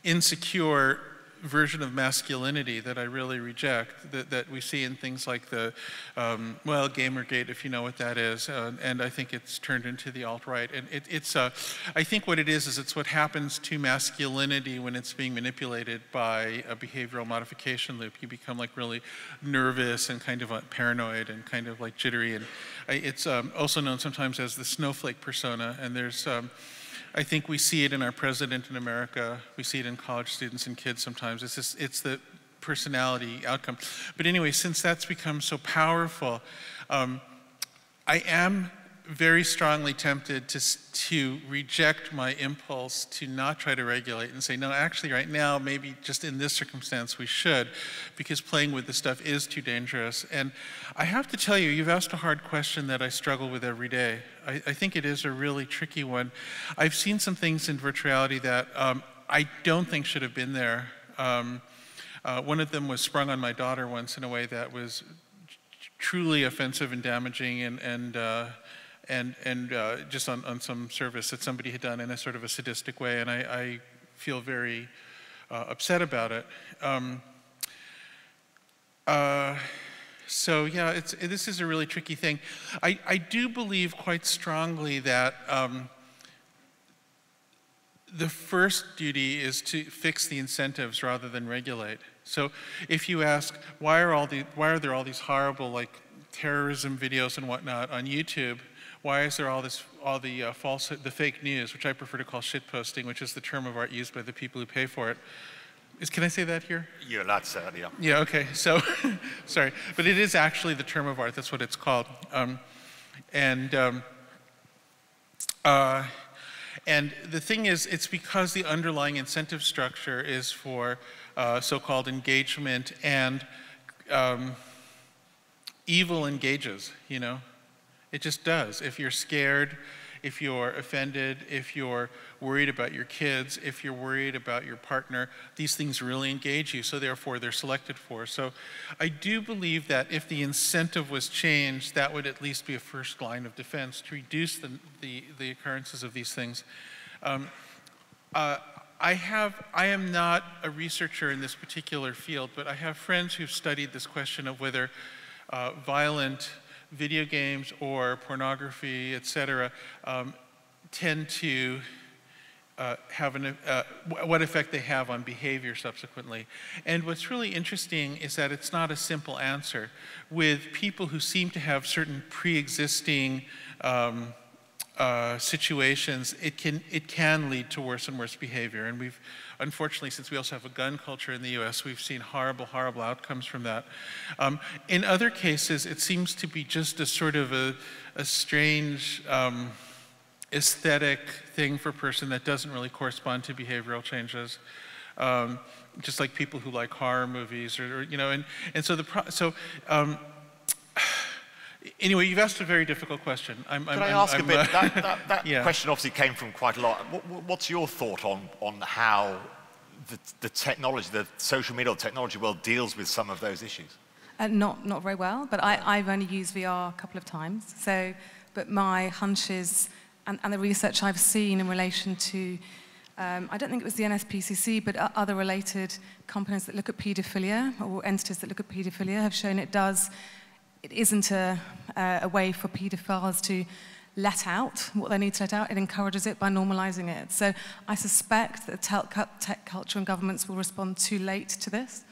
insecure version of masculinity that I really reject, that we see in things like the, well, Gamergate, if you know what that is, and I think it's turned into the alt-right. And I think what it is it's what happens to masculinity when it's being manipulated by a behavioral modification loop. You become like really nervous and kind of paranoid and kind of like jittery. And it's also known sometimes as the snowflake persona, and there's I think we see it in our president in America. We see it in college students and kids sometimes. It's the personality outcome. But anyway, since that's become so powerful, I am very strongly tempted to reject my impulse to not try to regulate and say, no, actually right now, maybe just in this circumstance we should, because playing with this stuff is too dangerous. And I have to tell you, you've asked a hard question that I struggle with every day. I think it is a really tricky one. I've seen some things in virtuality that I don't think should have been there. One of them was sprung on my daughter once in a way that was truly offensive and damaging and just on some service that somebody had done in a sort of a sadistic way, and I feel very upset about it. So yeah, this is a really tricky thing. I do believe quite strongly that the first duty is to fix the incentives rather than regulate. So if you ask, why are there all these horrible, like, terrorism videos and whatnot on YouTube, why is there all the fake news, which I prefer to call shitposting, which is the term of art used by the people who pay for it? Can I say that here? You're allowed to say that, yeah. Yeah, okay, so, sorry. But it is actually the term of art, that's what it's called. And the thing is, it's because the underlying incentive structure is for so-called engagement, and evil engages, you know? It just does. If you're scared, if you're offended, if you're worried about your kids, if you're worried about your partner, these things really engage you, so therefore they're selected for. So I do believe that if the incentive was changed, that would at least be a first line of defense to reduce the occurrences of these things. I am not a researcher in this particular field, but I have friends who've studied this question of whether violent video games or pornography, etc., tend to have what effect they have on behavior subsequently. And what's really interesting is that it's not a simple answer. With people who seem to have certain pre-existing situations, it can lead to worse and worse behavior. And we've, unfortunately, since we also have a gun culture in the US, we've seen horrible, horrible outcomes from that. In other cases, it seems to be just a sort of a strange aesthetic thing for a person that doesn't really correspond to behavioral changes. Just like people who like horror movies, or you know, and so anyway, you've asked a very difficult question. Can I ask a bit? That yeah. question obviously came from quite a lot. What's your thought on how the technology, the social media technology world deals with some of those issues? Not very well, but I've only used VR a couple of times. So, but my hunch is, and the research I've seen in relation to, I don't think it was the NSPCC, but other related companies that look at paedophilia, or entities that look at paedophilia, have shown it isn't a way for paedophiles to let out what they need to let out. It encourages it by normalizing it. So I suspect that tech culture and governments will respond too late to this,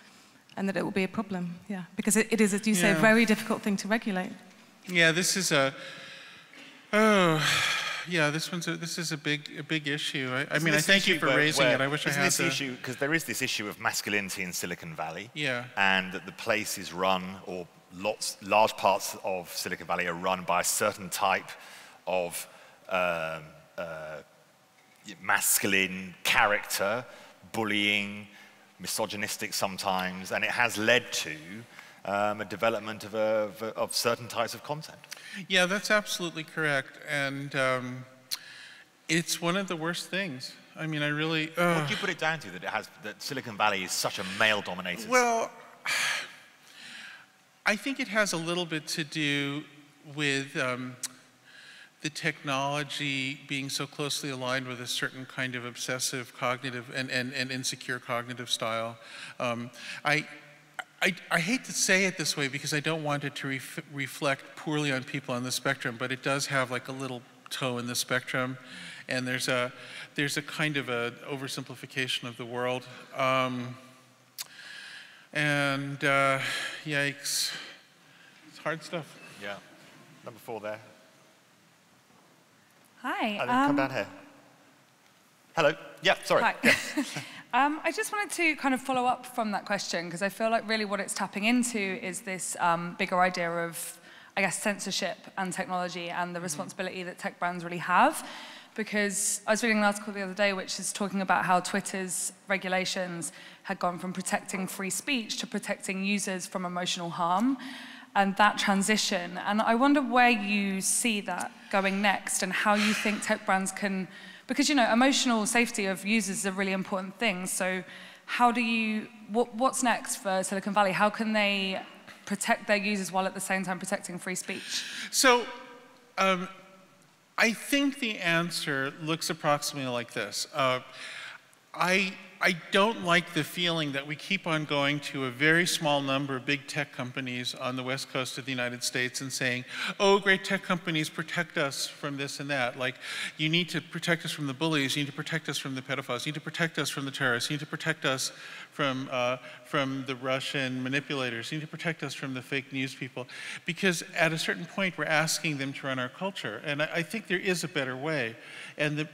and that it will be a problem, yeah. Because it is, as you say, a very difficult thing to regulate. Yeah, this is this is a big issue. I mean, I thank you for raising it. I wish I had this issue, because there is this issue of masculinity in Silicon Valley. Yeah. And that the place is run, or large parts of Silicon Valley are run by a certain type of masculine character, bullying, misogynistic sometimes, and it has led to a development of certain types of content. Yeah, that's absolutely correct, and it's one of the worst things. I mean, I really... What do you put it down to, that Silicon Valley is such a male-dominated? Well, I think it has a little bit to do with the technology being so closely aligned with a certain kind of obsessive cognitive and insecure cognitive style. I hate to say it this way because I don't want it to reflect poorly on people on the spectrum, but it does have like a little toe in the spectrum, and there's a kind of a oversimplification of the world. Yikes. It's hard stuff. Yeah. Number 4 there. Hi. Come down here. Hello. Yeah, sorry. Hi. Yeah. I just wanted to kind of follow up from that question, because I feel like really what it's tapping into is this bigger idea of, I guess, censorship and technology and the responsibility that tech brands really have. Because I was reading an article the other day which is talking about how Twitter's regulations had gone from protecting free speech to protecting users from emotional harm, and that transition. And I wonder where you see that going next, and how you think tech brands can, because, you know, emotional safety of users is a really important thing. So how do you, what's next for Silicon Valley? How can they protect their users while at the same time protecting free speech? So, I think the answer looks approximately like this. I I don't like the feeling that we keep on going to a very small number of big tech companies on the west coast of the United States and saying, oh, great tech companies, protect us from this and that. Like, you need to protect us from the bullies, you need to protect us from the pedophiles, you need to protect us from the terrorists, you need to protect us from the Russian manipulators, you need to protect us from the fake news people. Because at a certain point, we're asking them to run our culture. And I think there is a better way. And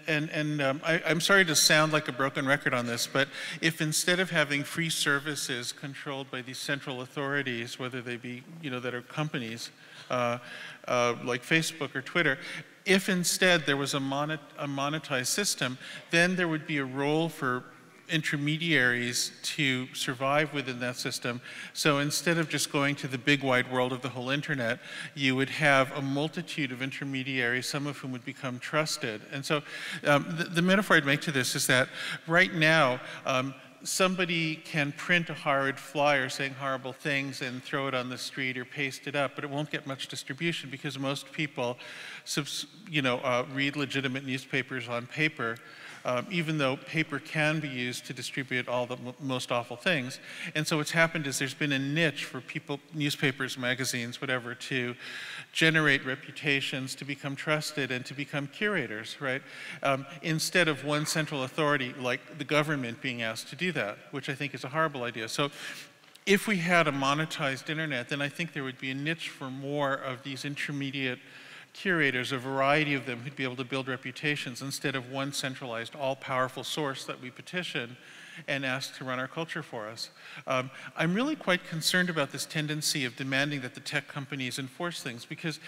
I'm sorry to sound like a broken record on this, but if instead of having free services controlled by these central authorities, whether they be, that are companies like Facebook or Twitter, if instead there was a monetized system, then there would be a role for intermediaries to survive within that system. So instead of just going to the big wide world of the whole internet, you would have a multitude of intermediaries, some of whom would become trusted. And so the metaphor I'd make to this is that right now, somebody can print a horrid flyer saying horrible things and throw it on the street or paste it up, but it won't get much distribution because most people, read legitimate newspapers on paper, even though paper can be used to distribute all the most awful things. And so what's happened is there's been a niche for people, newspapers, magazines, whatever, to generate reputations, to become trusted, and to become curators, right? Instead of one central authority like the government being asked to do that, which I think is a horrible idea. So if we had a monetized internet, then I think there would be a niche for more of these intermediate curators, a variety of them who'd be able to build reputations instead of one centralized, all-powerful source that we petition and ask to run our culture for us. I'm really quite concerned about this tendency of demanding that the tech companies enforce things, because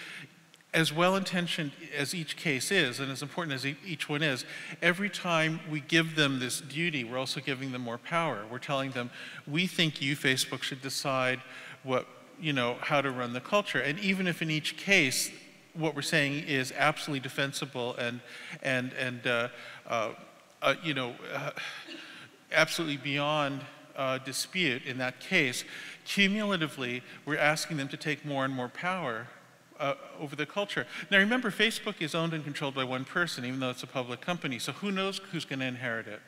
as well-intentioned as each case is, and as important as each one is, every time we give them this duty, we're also giving them more power. We're telling them, we think you, Facebook, should decide how to run the culture. And even if in each case, what we're saying is absolutely defensible and absolutely beyond dispute in that case, cumulatively, we're asking them to take more and more power over the culture. Now remember, Facebook is owned and controlled by one person, even though it's a public company, so who knows who's going to inherit it?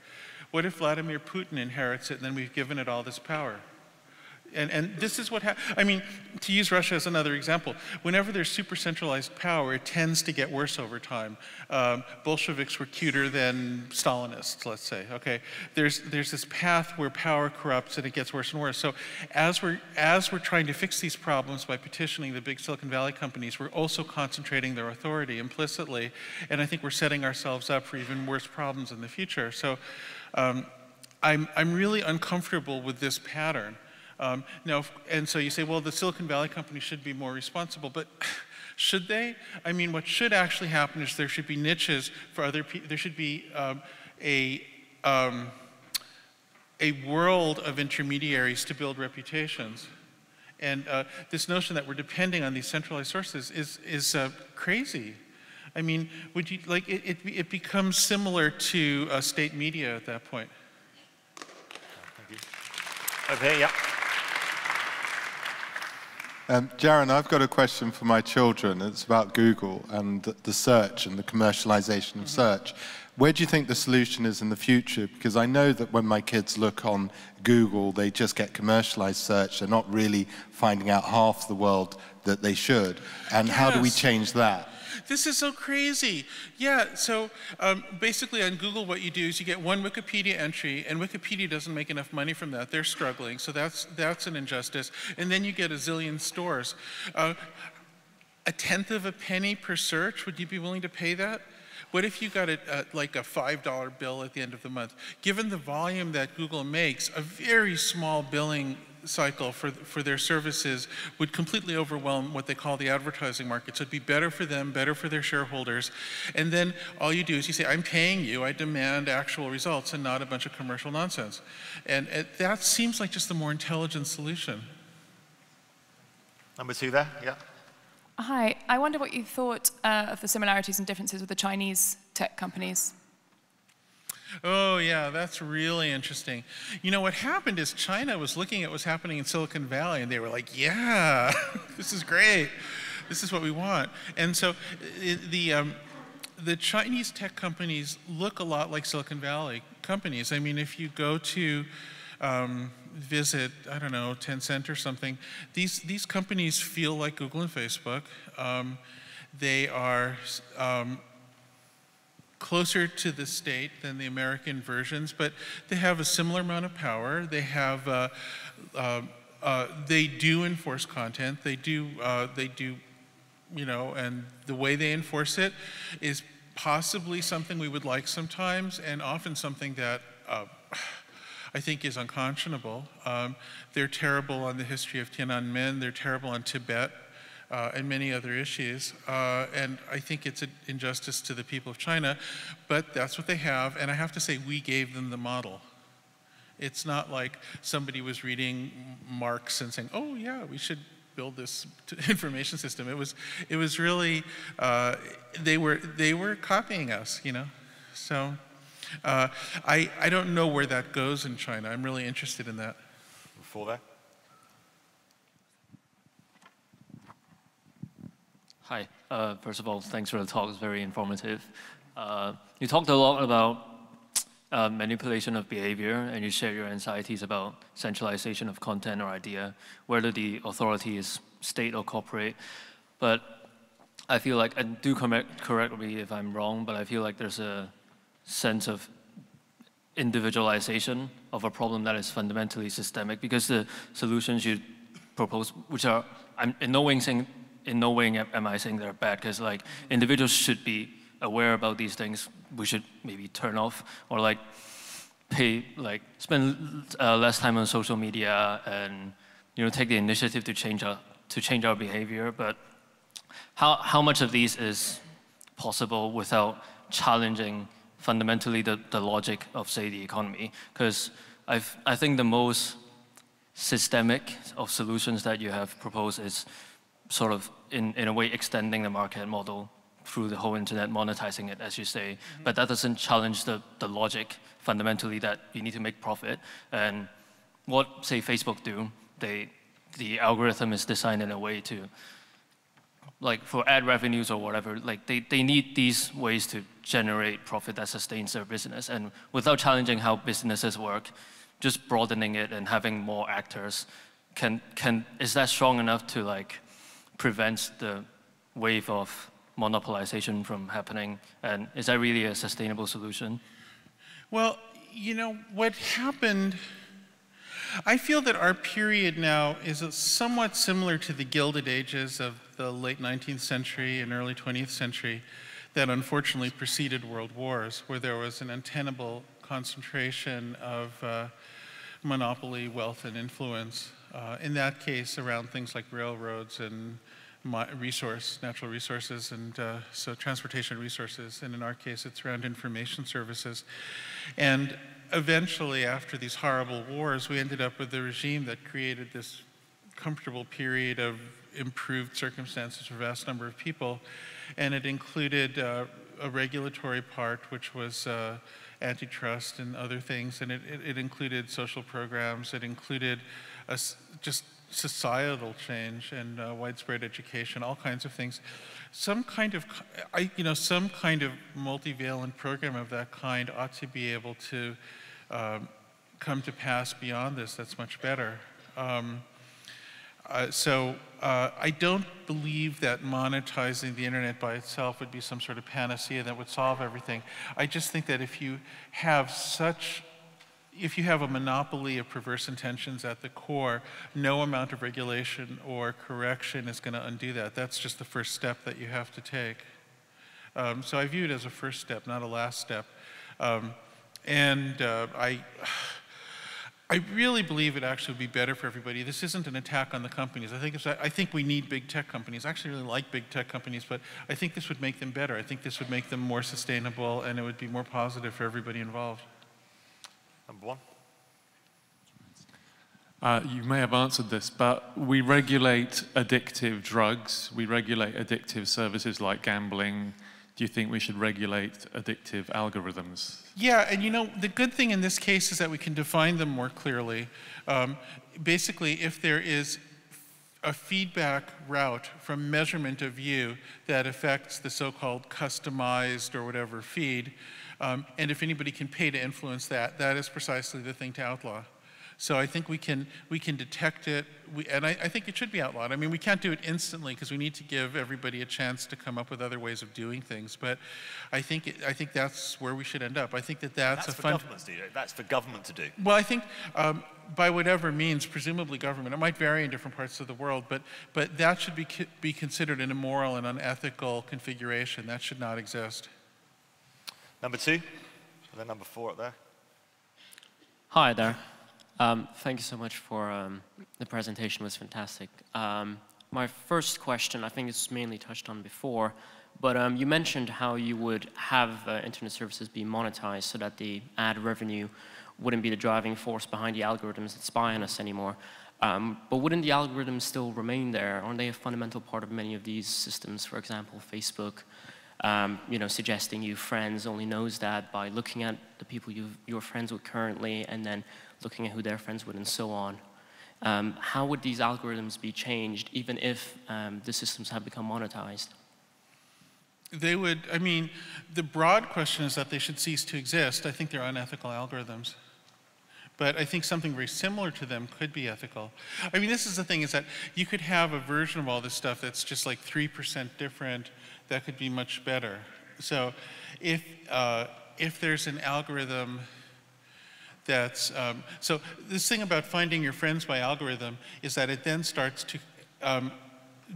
What if Vladimir Putin inherits it and then we've given it all this power? And this is what happens. I mean, to use Russia as another example, whenever there's super centralized power, it tends to get worse over time. Bolsheviks were cuter than Stalinists, let's say. Okay, there's this path where power corrupts and it gets worse and worse. So as we're trying to fix these problems by petitioning the big Silicon Valley companies, we're also concentrating their authority implicitly, and I think we're setting ourselves up for even worse problems in the future. So I'm really uncomfortable with this pattern. And so you say, well, the Silicon Valley companies should be more responsible, but should they? I mean, what should actually happen is there should be niches for other people. There should be a world of intermediaries to build reputations. And this notion that we're depending on these centralized sources is crazy. I mean, would you like it becomes similar to state media at that point. Thank you. Over here, yeah. Jaron, I've got a question for my children. It's about Google and the search and the commercialization of search. Where do you think the solution is in the future? Because I know that when my kids look on Google, they just get commercialized search. They're not really finding out half the world that they should. And how do we change that? This is so crazy. Yeah, so basically on Google what you do is you get one Wikipedia entry, and Wikipedia doesn't make enough money from that. They're struggling, so that's an injustice. And then you get a zillion stores. A tenth of a penny per search, would you be willing to pay that? What if you got like a $5 bill at the end of the month? Given the volume that Google makes, a very small billing cycle for their services would completely overwhelm what they call the advertising market. So it'd be better for them, better for their shareholders. And then all you do is you say, I'm paying you, I demand actual results and not a bunch of commercial nonsense. And that seems like just the more intelligent solution. Number two there, yeah. Hi, I wonder what you thought of the similarities and differences with the Chinese tech companies. Oh yeah, that's really interesting. You know, what happened is China was looking at what's happening in Silicon Valley and they were like, yeah, this is great. This is what we want. And so the Chinese tech companies look a lot like Silicon Valley companies. I mean, if you go to visit, I don't know, Tencent or something, these companies feel like Google and Facebook. They are closer to the state than the American versions, but they have a similar amount of power. They have, they do enforce content. They do, you know, and the way they enforce it is possibly something we would like sometimes, and often something that I think is unconscionable. They're terrible on the history of Tiananmen. They're terrible on Tibet. And many other issues. And I think it's an injustice to the people of China, but that's what they have. And I have to say, we gave them the model. It's not like somebody was reading Marx and saying, oh yeah, we should build this information system. It was really, they were copying us, you know? So I don't know where that goes in China. I'm really interested in that. Before that? Hi. First of all, thanks for the talk. It's very informative. You talked a lot about manipulation of behavior, and you shared your anxieties about centralization of content or idea, whether the authority is state or corporate. But I feel like, and do correct me if I'm wrong, but I feel like there's a sense of individualization of a problem that is fundamentally systemic, because the solutions you propose, which are, I'm in no way am I saying they're bad, because like individuals should be aware about these things. We should maybe turn off or like spend less time on social media and, you know, take the initiative to change our behavior. But how much of these is possible without challenging fundamentally the logic of, say, the economy? Because I think the most systemic of solutions that you have proposed is sort of, in a way, extending the market model through the whole internet, monetizing it, as you say. Mm-hmm. But that doesn't challenge the logic, fundamentally, that you need to make profit. And what, say, Facebook do, the algorithm is designed in a way to, like, for ad revenues or whatever, like, they need these ways to generate profit that sustains their business. And without challenging how businesses work, just broadening it and having more actors, is that strong enough to, like, prevents the wave of monopolization from happening? And is that really a sustainable solution? Well, you know, what happened, I feel that our period now is somewhat similar to the Gilded Ages of the late 19th century and early 20th century that unfortunately preceded world wars, where there was an untenable concentration of monopoly, wealth, and influence. In that case, around things like railroads and natural resources, and so transportation resources. And in our case, it's around information services. And eventually, after these horrible wars, we ended up with a regime that created this comfortable period of improved circumstances for a vast number of people. And it included a regulatory part, which was antitrust and other things. And it included social programs. It included just societal change and widespread education, all kinds of things. Some kind of multivalent program of that kind ought to be able to come to pass beyond this. That's much better. So I don't believe that monetizing the internet by itself would be some sort of panacea that would solve everything. I just think that if you have a monopoly of perverse intentions at the core, no amount of regulation or correction is going to undo that. That's just the first step that you have to take. So I view it as a first step, not a last step. I really believe it actually would be better for everybody. This isn't an attack on the companies. I think we need big tech companies. I actually really like big tech companies, but I think this would make them better. I think this would make them more sustainable, and it would be more positive for everybody involved. Number one. You may have answered this, but we regulate addictive drugs. We regulate addictive services like gambling. Do you think we should regulate addictive algorithms? Yeah, and you know, the good thing in this case is that we can define them more clearly. Basically, if there is a feedback route from measurement of you that affects the so-called customized or whatever feed. And if anybody can pay to influence that, that is precisely the thing to outlaw. So I think we can detect it, and I think it should be outlawed. I mean, we can't do it instantly because we need to give everybody a chance to come up with other ways of doing things. But I think that's where we should end up. I think that's for governments to do. That's for government to do. Well, I think by whatever means, presumably government. It might vary in different parts of the world, but that should be considered an immoral and unethical configuration. That should not exist. Number 2, and then number 4 up there. Hi there. Thank you so much for the presentation. It was fantastic. My first question, I think it's mainly touched on before, but you mentioned how you would have internet services be monetized so that the ad revenue wouldn't be the driving force behind the algorithms that spy on us anymore. But wouldn't the algorithms still remain there? Aren't they a fundamental part of many of these systems? For example, Facebook, suggesting you friends only knows that by looking at the people you're friends with currently and then looking at who they're friends with and so on. How would these algorithms be changed even if the systems have become monetized? They would, I mean, the broad question is that they should cease to exist. I think they're unethical algorithms. But I think something very similar to them could be ethical. I mean, this is the thing, is that you could have a version of all this stuff that's just like 3% different that could be much better. So if there's an algorithm that's, so this thing about finding your friends by algorithm is that it then starts to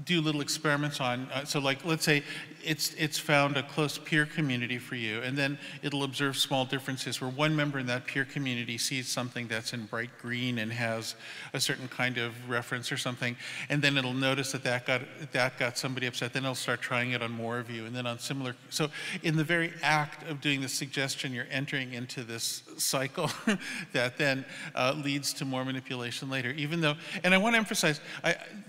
do little experiments on, so like let's say it's found a close peer community for you, and then it'll observe small differences where one member in that peer community sees something that's in bright green and has a certain kind of reference or something, and then it'll notice that got somebody upset, then it'll start trying it on more of you, and then on similar, so in the very act of doing the suggestion, you're entering into this cycle that then leads to more manipulation later, even though, and I want to emphasize,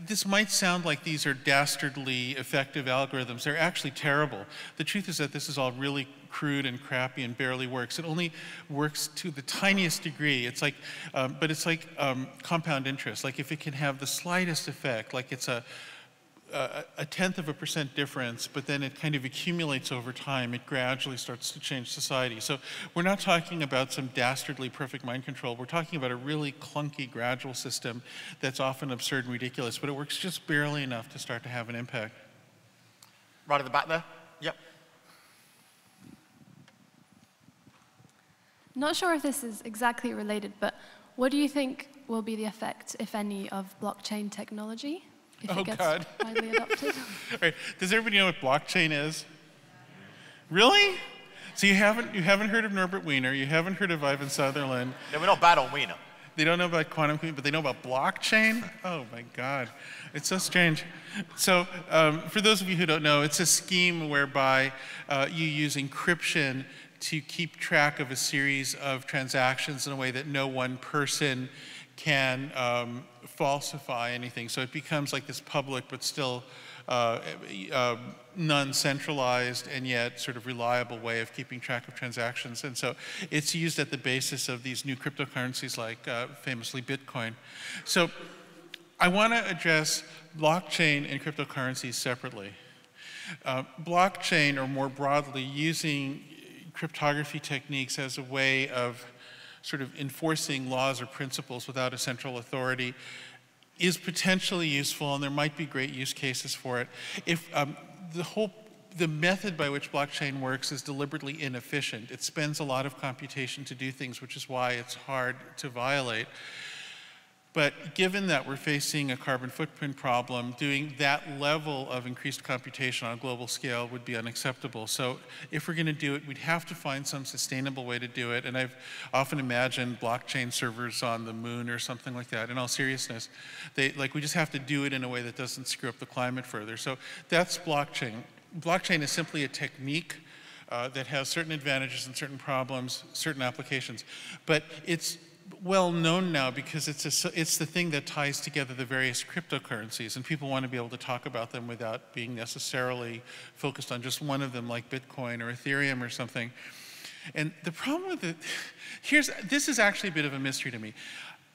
this might sound like these are dastardly effective algorithms. They're actually terrible. The truth is that this is all really crude and crappy and barely works. It only works to the tiniest degree. It's like, but it's like compound interest. Like if it can have the slightest effect, like it's a 0.1% difference, but then it kind of accumulates over time. It gradually starts to change society. So we're not talking about some dastardly perfect mind control. We're talking about a really clunky gradual system that's often absurd and ridiculous, but it works just barely enough to start to have an impact. Right at the back there. Yep. Not sure if this is exactly related, but what do you think will be the effect, if any, of blockchain technology? If it gets widely adopted. All right. Does everybody know what blockchain is? Really? So you haven't heard of Norbert Wiener, you haven't heard of Ivan Sutherland. No, we're not bad on Wiener. They don't know about quantum computing, but they know about blockchain? Oh my God, it's so strange. So for those of you who don't know, it's a scheme whereby you use encryption to keep track of a series of transactions in a way that no one person can falsify anything. So it becomes like this public but still non-centralized and yet sort of reliable way of keeping track of transactions. And so it's used at the basis of these new cryptocurrencies like famously Bitcoin. So I want to address blockchain and cryptocurrencies separately. Blockchain, or more broadly, using cryptography techniques as a way of sort of enforcing laws or principles without a central authority, is potentially useful, and there might be great use cases for it. If the method by which blockchain works is deliberately inefficient. It spends a lot of computation to do things, which is why it's hard to violate. But given that we're facing a carbon footprint problem, doing that level of increased computation on a global scale would be unacceptable. So if we're going to do it, we'd have to find some sustainable way to do it. And I've often imagined blockchain servers on the moon or something like that. In all seriousness, we just have to do it in a way that doesn't screw up the climate further. So that's blockchain. Blockchain is simply a technique that has certain advantages and certain problems, certain applications. But it's well known now because it's the thing that ties together the various cryptocurrencies, and people want to be able to talk about them without being necessarily focused on just one of them, like Bitcoin or Ethereum or something. And the problem with it, this is actually a bit of a mystery to me.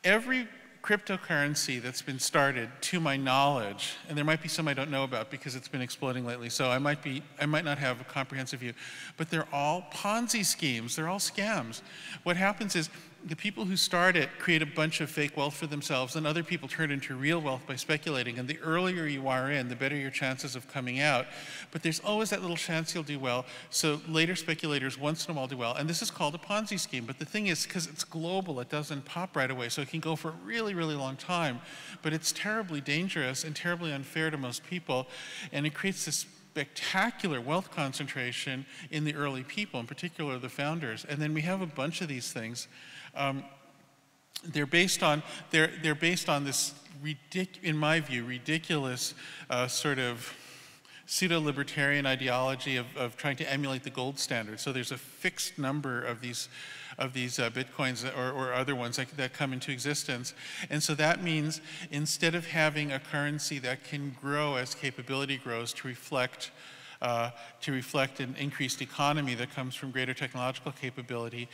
Every cryptocurrency that's been started, to my knowledge, and there might be some I don't know about because it's been exploding lately, so I might not have a comprehensive view, but they're all Ponzi schemes, they're all scams. What happens is the people who start it create a bunch of fake wealth for themselves, and other people turn into real wealth by speculating, and the earlier you are in, the better your chances of coming out. But there's always that little chance you'll do well, so later speculators once in a while do well, and this is called a Ponzi scheme. But the thing is, because it's global, it doesn't pop right away, so it can go for a really, really long time, but it's terribly dangerous and terribly unfair to most people, and it creates this spectacular wealth concentration in the early people, in particular the founders. And then we have a bunch of these things. They're based on this, in my view, ridiculous sort of pseudo-libertarian ideology of trying to emulate the gold standard. So there's a fixed number of these bitcoins or other ones that come into existence. And so that means instead of having a currency that can grow as capability grows to reflect an increased economy that comes from greater technological capability,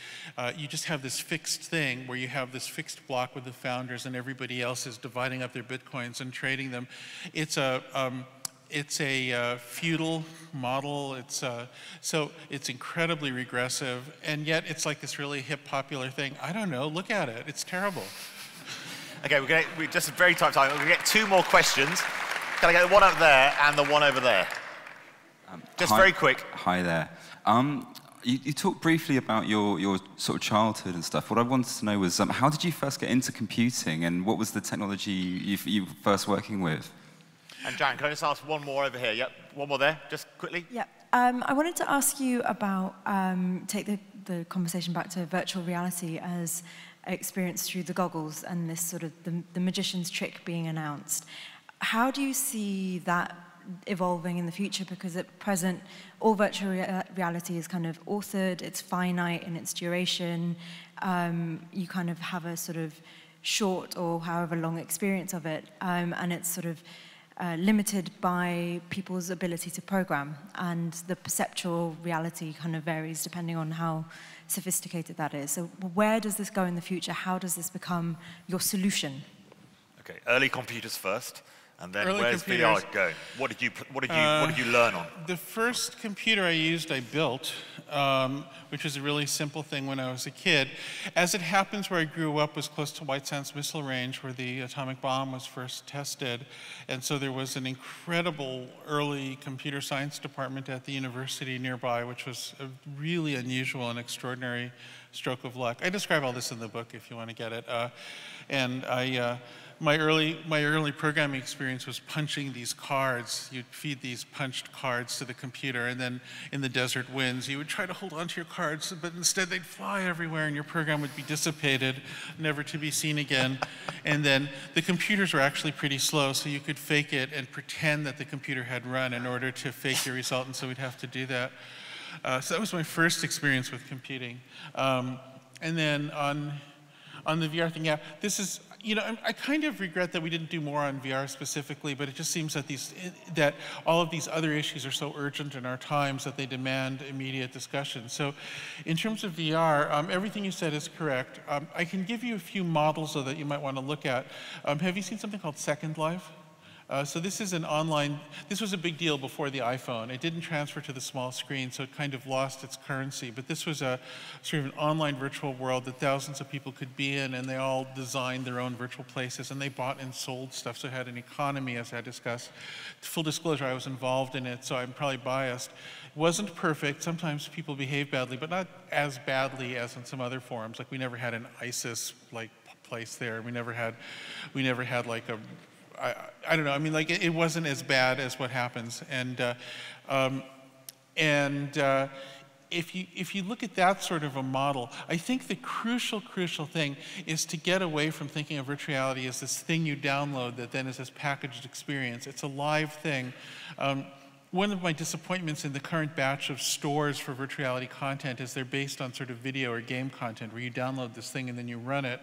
you just have this fixed thing where you have this fixed block with the founders and everybody else is dividing up their bitcoins and trading them. It's a feudal model. So it's incredibly regressive, and yet it's like this really hip, popular thing. I don't know. Look at it. It's terrible. Okay, we're just a very tight time. We're going to get 2 more questions. Can I get the one up there and the one over there? Just very quick. Hi there. You talked briefly about your sort of childhood and stuff. What I wanted to know was how did you first get into computing, and what was the technology you were first working with? And Jaron, can I just ask one more over here? Yep, one more there, just quickly. Yeah. I wanted to ask you about, take the conversation back to virtual reality as experienced through the goggles and this sort of the magician's trick being announced. How do you see that evolving in the future? Because at present, all virtual reality is kind of authored, it's finite in its duration, you kind of have a sort of short or however long experience of it, and it's sort of limited by people's ability to program, and the perceptual reality kind of varies depending on how sophisticated that is. So where does this go in the future? How does this become your solution? Okay, early computers first, and then Early where's computers. VR going? What did you learn on? The first computer I used, I built, which was a really simple thing when I was a kid. As it happens, where I grew up was close to White Sands Missile Range, where the atomic bomb was first tested. And so there was an incredible early computer science department at the university nearby, which was a really unusual and extraordinary stroke of luck. I describe all this in the book if you want to get it. My early programming experience was punching these cards. You'd feed these punched cards to the computer, and then in the desert winds, you would try to hold onto your cards, but instead they'd fly everywhere, and your program would be dissipated, never to be seen again. And then the computers were actually pretty slow, so you could fake it and pretend that the computer had run in order to fake your result, and so we'd have to do that. So that was my first experience with computing. And then on the VR thing, yeah, this is, you know, I kind of regret that we didn't do more on VR specifically, but it just seems that all of these other issues are so urgent in our times that they demand immediate discussion. So in terms of VR, everything you said is correct. I can give you a few models though that you might want to look at. Have you seen something called Second Life? So this is an online, this was a big deal before the iPhone. It didn't transfer to the small screen, so it kind of lost its currency. But this was a sort of an online virtual world that thousands of people could be in, and they all designed their own virtual places, and they bought and sold stuff, so it had an economy, as I discussed. Full disclosure, I was involved in it, so I'm probably biased. It wasn't perfect. Sometimes people behave badly, but not as badly as in some other forums. Like we never had an ISIS-like place there. We never had like a, I don't know, I mean, like, it wasn't as bad as what happens. And if you look at that sort of a model, I think the crucial thing is to get away from thinking of virtual reality as this thing you download that then is this packaged experience. It's a live thing. One of my disappointments in the current batch of stores for virtual reality content is they're based on sort of video or game content where you download this thing and then you run it.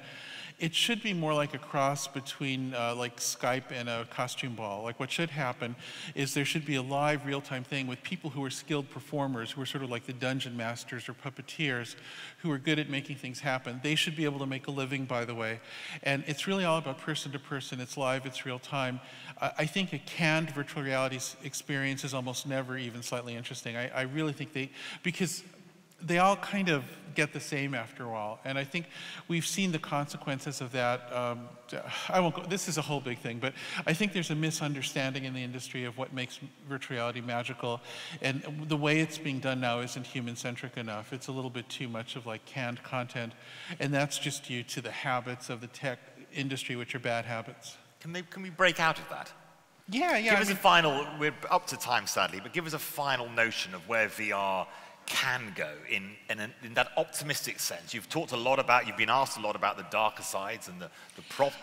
it should be more like a cross between like Skype and a costume ball. Like what should happen is there should be a live real-time thing with people who are skilled performers, who are sort of like the dungeon masters or puppeteers, who are good at making things happen. They should be able to make a living, by the way. And it's really all about person to person. It's live, it's real time. I think a canned virtual reality experience is almost never even slightly interesting. I really think because they all kind of get the same after a while. And I think we've seen the consequences of that. I won't go, this is a whole big thing, but I think there's a misunderstanding in the industry of what makes virtual reality magical. And the way it's being done now isn't human-centric enough. It's a little bit too much of like canned content. And that's just due to the habits of the tech industry, which are bad habits. Can we break out of that? Yeah. Give us a final, we're up to time sadly, but give us a final notion of where VR can go in that optimistic sense. You've talked a lot about, you've been asked a lot about the darker sides and the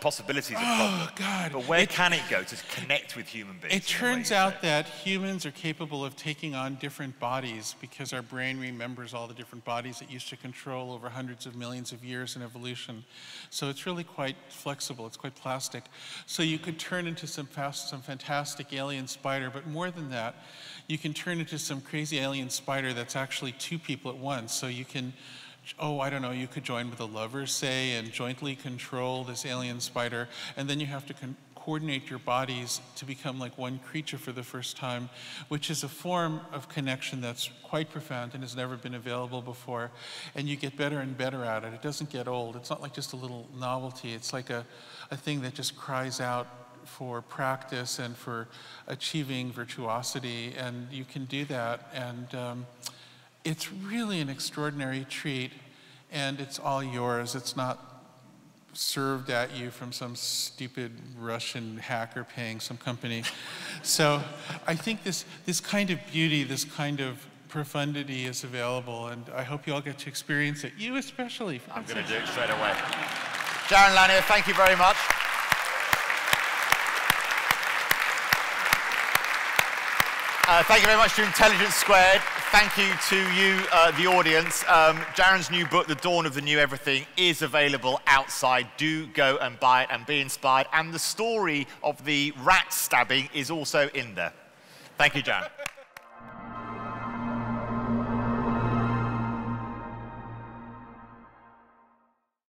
possibilities of problems. God. But where can it go to connect with human beings? It turns out that humans are capable of taking on different bodies because our brain remembers all the different bodies it used to control over hundreds of millions of years in evolution. So it's really quite flexible, it's quite plastic. So you could turn into some fantastic alien spider, but more than that, you can turn into some crazy alien spider that's actually two people at once. So you can, I don't know, you could join with a lover, say, and jointly control this alien spider, and then you have to coordinate your bodies to become like one creature for the first time, which is a form of connection that's quite profound and has never been available before. And you get better and better at it. It doesn't get old. It's not like just a little novelty. It's like a thing that just cries out for practice and for achieving virtuosity, and you can do that, and it's really an extraordinary treat, and it's all yours. It's not served at you from some stupid Russian hacker paying some company. So I think this kind of beauty, this kind of profundity is available, and I hope you all get to experience it. You especially. I'm going to do it straight away. Jaron Lanier, thank you very much. Thank you very much to Intelligence Squared. Thank you to you, the audience. Jaron's new book, The Dawn of the New Everything, is available outside. Do go and buy it and be inspired. And the story of the rat stabbing is also in there. Thank you, Jaron.